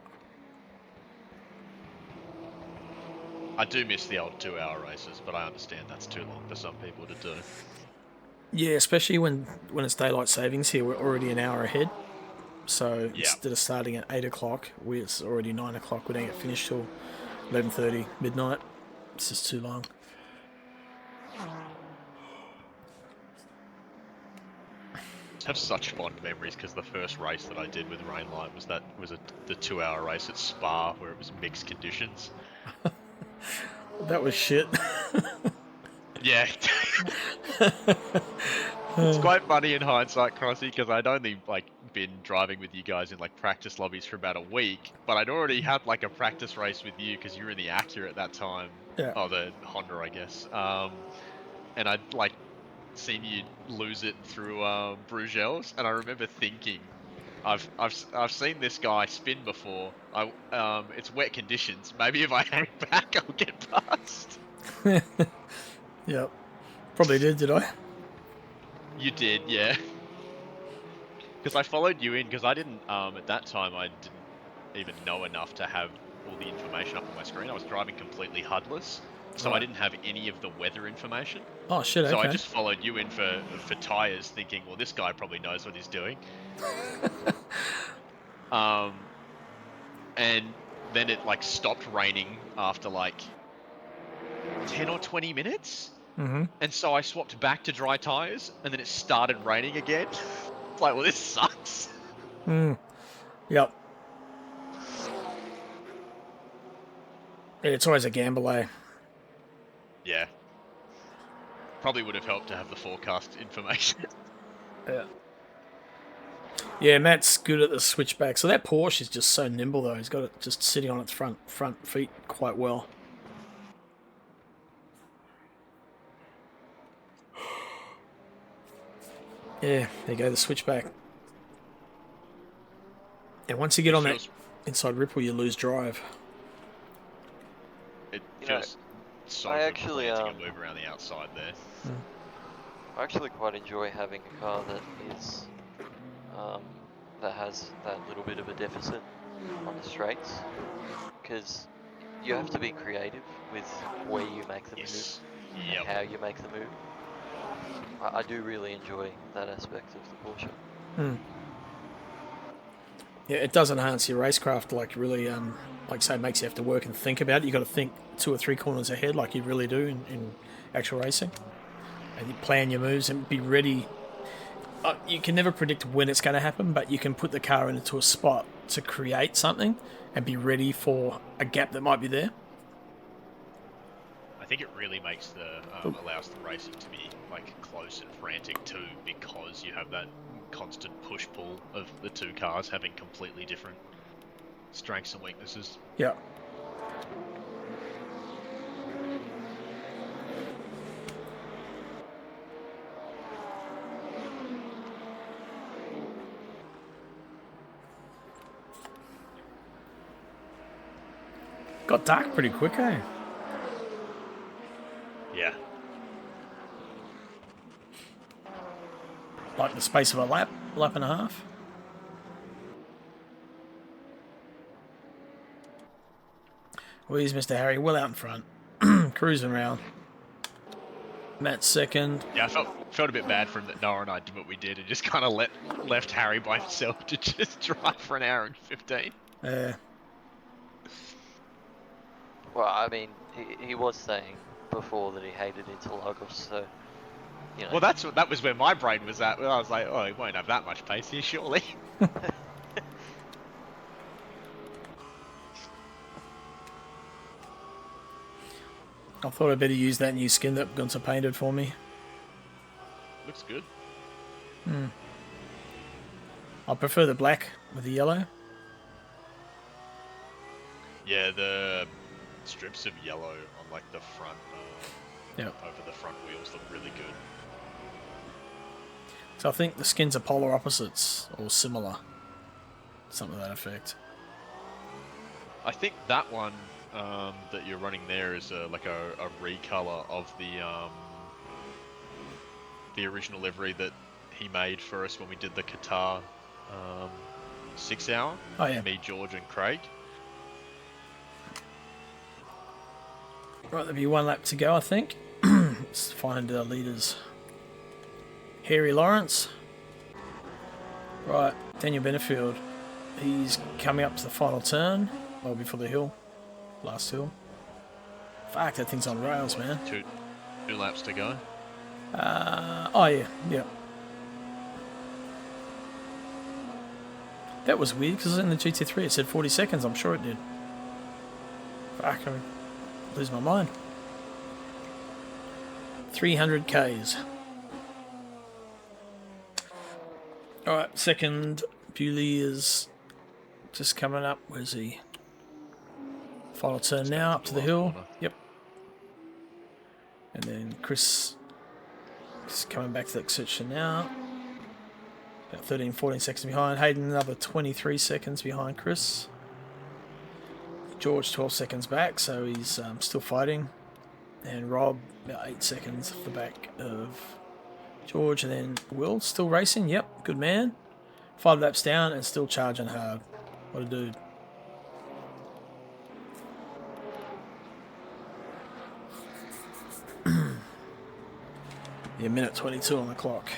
I do miss the old 2-hour races, but I understand that's too long for some people to do. Yeah, especially when it's daylight savings here, we're already an hour ahead. So instead of starting at 8 o'clock, it's already 9 o'clock. We don't get finished till 11:30, midnight. It's just too long. I have such fond memories because the first race that I did with Rainlight was the 2-hour race at Spa where it was mixed conditions. That was shit. Yeah. It's quite funny in hindsight, Crossy, because I'd only like been driving with you guys in like practice lobbies for about a week, but I'd already had like a practice race with you because you were in the Acura at that time. Yeah. Oh, the Honda, I guess. And I'd like seen you lose it through Bruegels, and I remember thinking, I've seen this guy spin before. It's wet conditions. Maybe if I hang back, I'll get past. Yep. Probably did I? You did, yeah. Because I followed you in, because I didn't, at that time, I didn't even know enough to have all the information up on my screen. I was driving completely HUDless, so I Right. didn't have any of the weather information. Oh, shit, So okay. I just followed you in for tyres, thinking, well, this guy probably knows what he's doing. And then it, like, stopped raining after, like, 10 or 20 minutes? Mm-hmm. And so I swapped back to dry tyres, and then it started raining again. It's like, well, this sucks. Mm. Yep. Yeah, it's always a gamble, eh? Yeah. Probably would have helped to have the forecast information. Yeah. Yeah, Matt's good at the switchback. So that Porsche is just so nimble, though. He's got it just sitting on its front feet quite well. Yeah, there you go, the switchback. And once you get on that inside ripple, you lose drive. It You know, feels so I good actually, planting a move around the outside there. I actually quite enjoy having a car that is, that has that little bit of a deficit on the straights, because you have to be creative with where you make the Yes. move Yep. and how you make the move. I do really enjoy that aspect of the Porsche. Hmm. Yeah, it does enhance your racecraft, like really, like say, it makes you have to work and think about it. You got to think 2 or 3 corners ahead, like you really do in actual racing, and you plan your moves and be ready. You can never predict when it's going to happen, but you can put the car into a spot to create something and be ready for a gap that might be there. I think it really makes the allows the racing to be like close and frantic too, because you have that constant push-pull of the two cars having completely different strengths and weaknesses. Yeah. Got dark pretty quick, eh? Yeah. Like the space of a lap and a half. Well, here's Mr. Harry, well out in front, cruising around. Matt's second. Yeah, I felt a bit bad for him that Noah and I did what we did and just kind of left Harry by himself to just drive for an hour and 15. Yeah. Well, I mean, he was saying before that he hated Interlagos, so, you know. Well, that was where my brain was at. I was like, oh, he won't have that much pace here, surely. I thought I'd better use that new skin that Gunter painted for me. Looks good. I prefer the black with the yellow. Yeah, the strips of yellow on like the front, Yep. over the front wheels look really good. So I think the skins are polar opposites or similar. Something to that effect. I think that one that you're running there is like a recolor of the original livery that he made for us when we did the Qatar 6 hour. Oh yeah. Me, George, and Craig. Right, there'll be 1 lap to go, I think. Let's find our leaders. Harry Lawrence. Right, Daniel Benefield. He's coming up to the final turn. Well, before the hill. Last hill. Fuck, that thing's on rails, man. Two laps to go. Oh yeah, yeah. That was weird, because in the GT3 it said 40 seconds, I'm sure it did. Fuck, I lose my mind. 300 Ks. All right, second Bewley is just coming up. Where's he? Final turn now, up to the hill. Corner. Yep. And then Chris is coming back to that section now. About 13, 14 seconds behind. Hayden another 23 seconds behind Chris. George 12 seconds back, so he's still fighting. And Rob about 8 seconds off the back of George. And then Will still racing. Yep, good man. 5 laps down and still charging hard. What a dude. Yeah, minute 22 on the clock.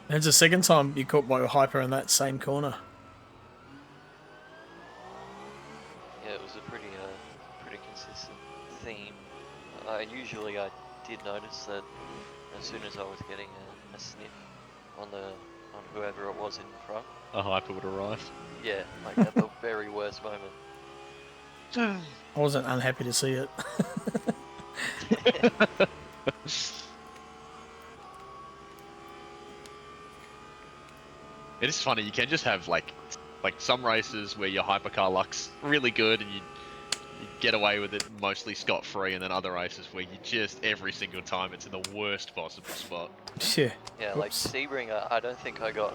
It's the second time you caught by a hyper in that same corner. Yeah, it was a pretty consistent theme. And usually I did notice that as soon as I was getting a sniff on whoever it was in front, A hyper would arrive. yeah, like at the very worst moment. I wasn't unhappy to see it. It is funny, you can just have like some races where your hypercar luck's really good and you get away with it mostly scot-free, and then other races where you just every single time it's in the worst possible spot. Yeah. Yeah, like Sebring, I don't think I got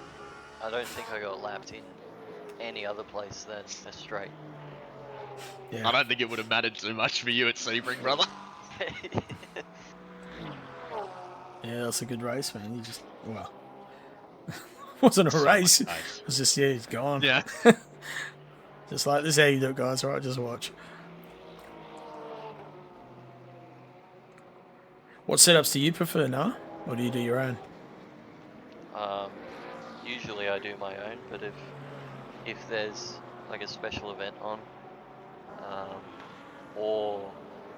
lapped in any other place than a straight. Yeah. I don't think it would have mattered too much for you at Sebring, brother. Yeah, that's a good race, man. You just, well, wasn't a So race. much pace. It was just, yeah, he's gone. Yeah. Just like, this is how you do it, guys. All right, just watch. What setups do you prefer, Noah? Or do you do your own? Usually I do my own, but if there's like a special event on,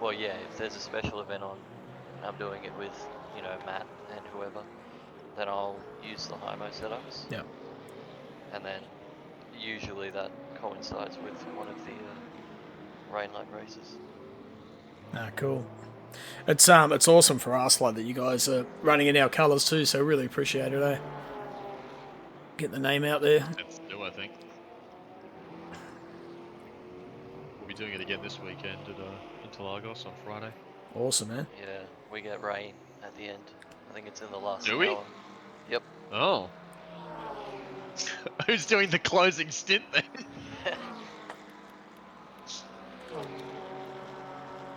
if there's a special event on, and I'm doing it with, Matt and whoever, then I'll use the HIMO setups. Yeah. And then usually that coincides with one of the RainLight races. Ah, cool. It's awesome for us, like, that you guys are running in our colours too, so really appreciate it, eh? Get the name out there. That's new, I think. We'll be doing it again this weekend at Interlagos on Friday. Awesome, man. Yeah, we get rain at the end. I think it's in the last Do we? hour. Yep. Oh. Who's doing the closing stint then?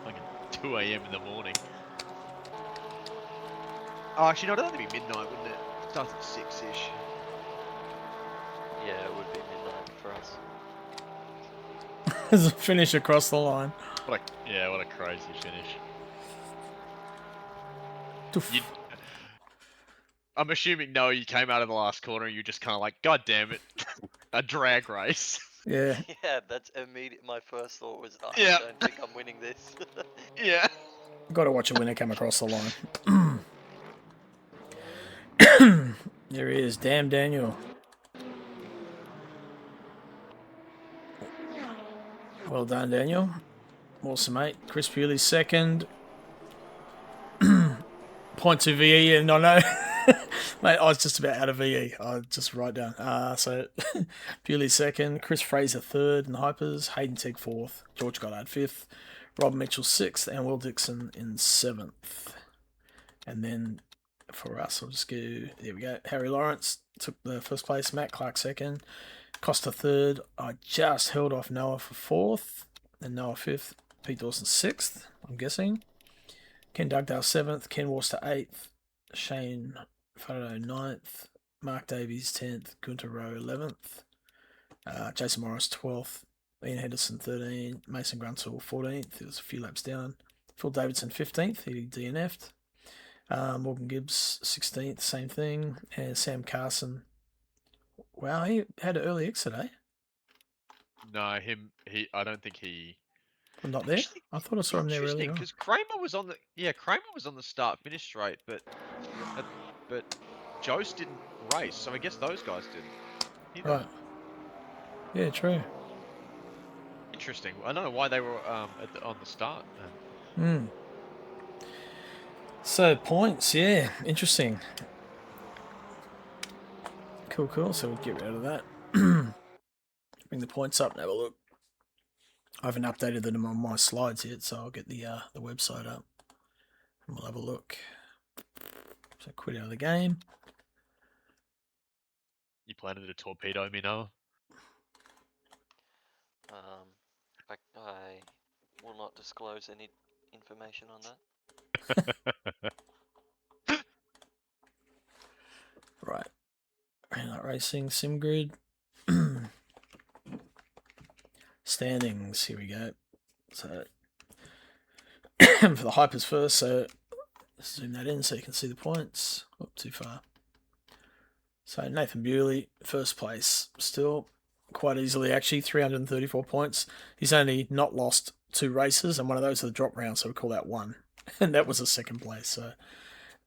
Like at 2 AM in the morning. Oh, actually, no, that'd be midnight, wouldn't it? Starts at 6-ish. Yeah, it would be midnight for us. There's a finish across the line. What a crazy finish. I'm assuming, no, you came out of the last corner and you're just kind of like, God damn it, a drag race. Yeah. Yeah, that's immediate. My first thought was, oh, Yeah. I don't think I'm winning this. Yeah. Got to watch a winner come across the line. There he is, damn Daniel. Well done, Daniel. Awesome, mate. Chris Bewley second. Point to VE, and I know, mate, I was just about out of VE. I just write down. So Bewley second, Chris Fraser third in hypers, Hayden Tegg fourth, George Goddard fifth, Rob Mitchell sixth, and Will Dixon in seventh. And then for us, I'll just go. There we go. Harry Lawrence took the first place. Matt Clark second. Costa third. I just held off Noah for fourth, and Noah fifth. Pete Dawson sixth, I'm guessing. Ken Dugdale 7th, Ken Worcester 8th, Shane Faraday 9th, Mark Davies 10th, Gunter Rowe 11th, Jason Morris 12th, Ian Henderson 13th, Mason Grunthal 14th, he was a few laps down, Phil Davidson 15th, he DNF'd, Morgan Gibbs 16th, same thing, and Sam Carson, wow, he had an early exit, eh? No, I don't think he I'm not there. Actually, I thought I saw him there earlier on. because Kramer was on the start finish straight, but Jost didn't race, so I guess those guys didn't. Either. Right. Yeah, true. Interesting. I don't know why they were on the start. So points, yeah, interesting. Cool. So we'll get rid of that. Bring the points up and have a look. I haven't updated them on my slides yet, so I'll get the website up and we'll have a look. So quit out of the game. You planted a torpedo, me now. I will not disclose any information on that. Right. RainLightRacing, SimGrid. Standings, here we go. So for the hypers first, so zoom that in so you can see the points. Not too far. So Nathan Bewley, first place, still quite easily actually, 334 points. He's only not lost 2 races, and one of those are the drop rounds, so we call that 1. And that was a second place. So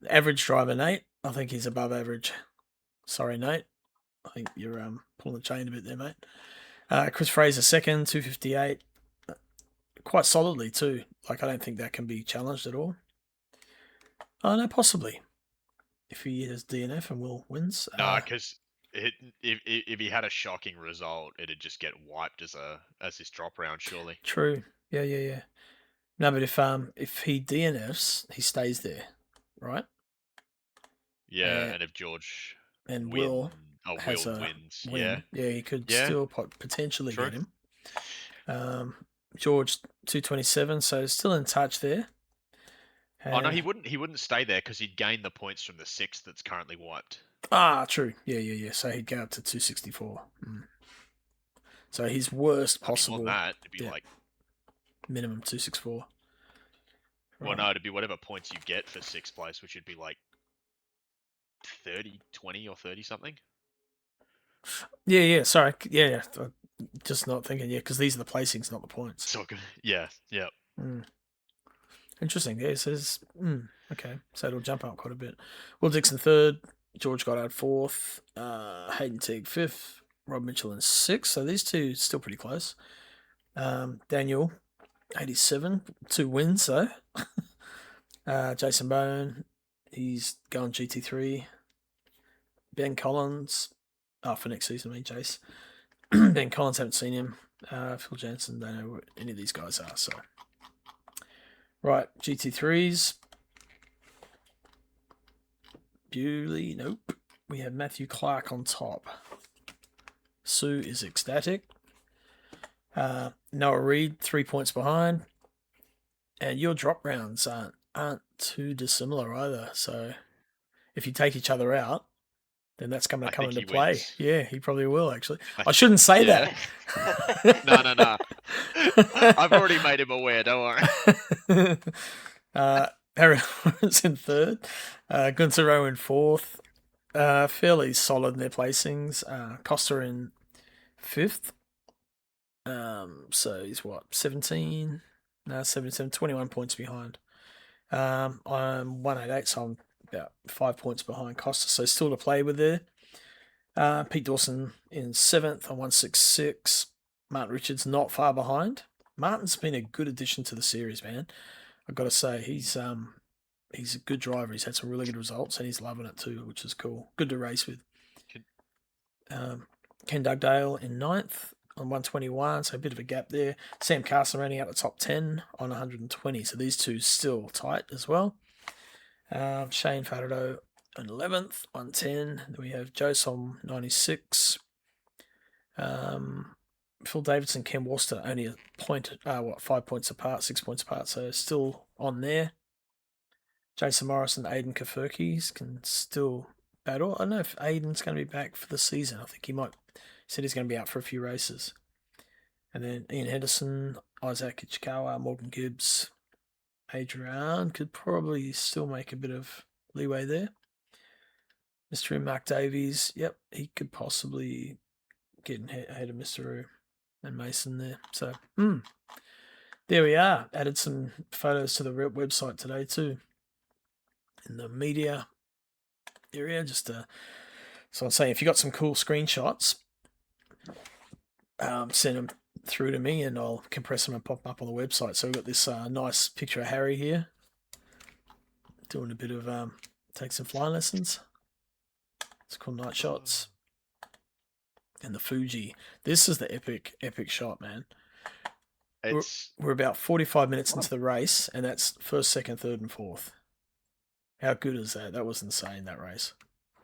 average driver Nate, I think he's above average. Sorry, Nate. I think you're pulling the chain a bit there, mate. Chris Fraser second, 258. Quite solidly too. Like, I don't think that can be challenged at all. Oh no, possibly. If he has DNF and Will wins. No, because if he had a shocking result, it'd just get wiped as his drop round, surely. True. Yeah. No, but if he DNFs, he stays there, right? Yeah, and if George and Will has Will a wins, win, yeah, he could still potentially get him. George 227, so still in touch there. Oh no, he wouldn't stay there because he'd gain the points from the 6 that's currently wiped. Ah, true. Yeah. So he'd go up to 264. So his worst possible. More than that, it'd be like minimum 264. Well, no, it'd be whatever points you get for 6th place, which would be like 30, 20 or 30 something. Yeah. Sorry. Yeah. Just not thinking. Yeah, because these are the placings, not the points. So good. Yeah. Interesting. Yeah. So okay. So it'll jump up quite a bit. Will Dixon 3rd. George Goddard 4th. Hayden Teague 5th. Rob Mitchell in 6th. So these two still pretty close. Daniel 87. 2 wins though. Jason Bone. He's going GT3. Ben Collins. For next season, I mean, Jace. Ben Collins, haven't seen him. Phil Jansen, don't know what any of these guys are. So, right, GT3s. Bewley, nope. We have Matthew Clark on top. Sue is ecstatic. Noah Reed, 3 points behind. And your drop rounds aren't too dissimilar either. So, if you take each other out, then that's going to come into play. Wins. Yeah, he probably will, actually. I shouldn't say that. No. I've already made him aware, don't worry. Harry Lawrence in 3rd. Gunther Rowe in 4th. Fairly solid in their placings. Costa in 5th. So he's what, 17? No, 77, 21 points behind. I'm 188, so I'm about 5 points behind Costa, so still to play with there. Pete Dawson in 7th on 166. Martin Richards not far behind. Martin's been a good addition to the series, man. I've got to say, he's a good driver. He's had some really good results, and he's loving it too, which is cool. Good to race with. Ken Dugdale in 9th on 121, so a bit of a gap there. Sam Carson running out the top 10 on 120, so these two still tight as well. Shane Faraday in 11th, 110. Then we have Joe Som 96. Phil Davidson, Ken Worcester only a point, 5 points apart, 6 points apart, so still on there. Jason Morris and Aiden Kafurkis can still battle. I don't know if Aiden's going to be back for the season. I think he said he's going to be out for a few races. And then Ian Henderson, Isaac Ichikawa, Morgan Gibbs, Adrian could probably still make a bit of leeway there. Mr. Mark Davies, yep, he could possibly get ahead of Mr. and Mason there. So, There we are. Added some photos to the website today too. In the media area, just so I'm saying, if you got some cool screenshots, send them through to me and I'll compress them and pop them up on the website. So we've got this nice picture of Harry here doing a bit of take some flying lessons. It's called Night Shots. And the Fuji. This is the epic shot, man. We're about 45 minutes into the race, and that's first, second, third, and fourth. How good is that? That was insane, that race.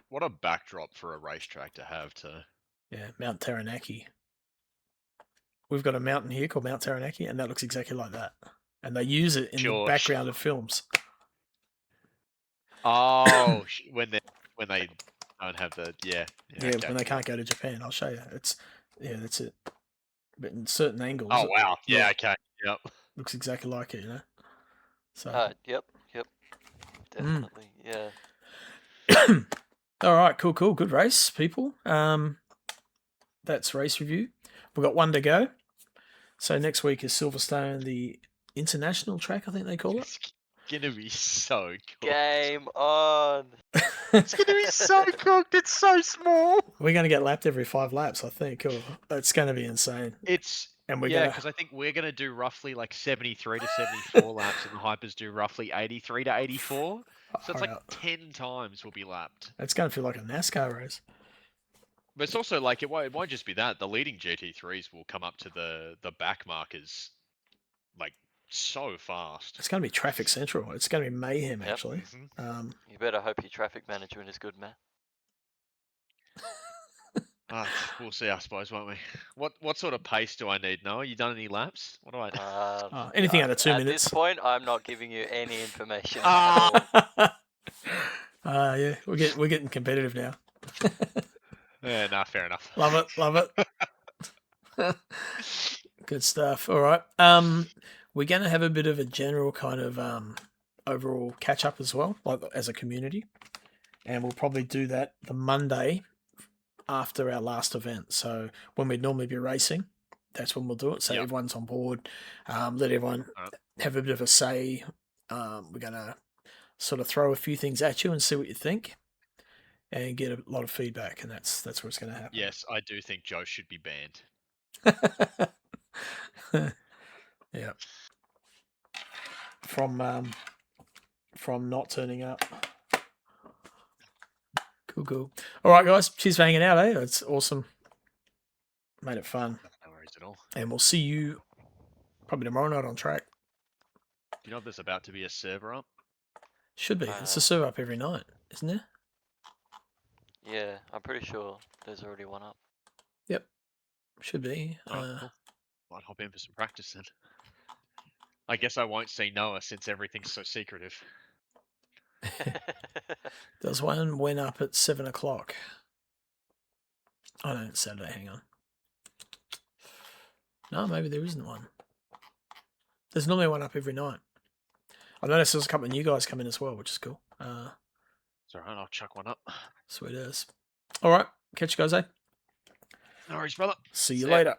What a backdrop for a racetrack to have to... Yeah, Mount Taranaki. We've got a mountain here called Mount Taranaki, and that looks exactly like that. And they use it in the background of films. Oh, when they don't have the... Yeah, okay. When they can't go to Japan. I'll show you. That's it. But in certain angles... Oh, wow. Yeah, okay. Yep. Looks exactly like it, you know? So. Yep. Definitely, yeah. All right, cool. Good race, people. That's race review. We've got one to go. So next week is Silverstone, the international track, I think they call it. It's gonna be so cooked. Game on. It's gonna be so cooked. It's so small. We're gonna get lapped every 5 laps, I think. It's gonna be insane. Because I think we're gonna do roughly like 73 to 74 laps, and the Hypers do roughly 83 to 84. So it's like 10 times we'll be lapped. It's gonna feel like a NASCAR race. But it's also like it won't just be that. The leading GT3s will come up to the back markers like so fast. It's gonna be traffic central. It's gonna be mayhem, actually. You better hope your traffic management is good, man. We'll see, I suppose, won't we? What sort of pace do I need, Noah? You done any laps? What do I do? Anything under 2 minutes. At this point, I'm not giving you any information. Yeah, we're getting competitive now. Yeah, nah, fair enough. Love it. Good stuff. All right. We're going to have a bit of a general kind of overall catch up as well, like as a community, and we'll probably do that the Monday after our last event. So when we'd normally be racing, that's when we'll do it. So everyone's on board. Let everyone have a bit of a say. We're going to sort of throw a few things at you and see what you think, and get a lot of feedback, and that's what's going to happen. Yes, I do think Joe should be banned. Yeah. From not turning up. Cool. All right, guys. Cheers for hanging out, eh? It's awesome. Made it fun. No worries at all. And we'll see you probably tomorrow night on track. Do you know if there's about to be a server up? Should be. It's a server up every night, isn't there? Yeah, I'm pretty sure there's already one up. Yep. Should be. Cool. Might hop in for some practice then. I guess I won't see Noah since everything's so secretive. There's one went up at 7 o'clock. Oh no, it's Saturday. Hang on. No, maybe there isn't one. There's normally one up every night. I noticed there's a couple of new guys come in as well, which is cool. It's alright, I'll chuck one up. Sweet as. All right, catch you guys, eh? No worries, brother. See you later.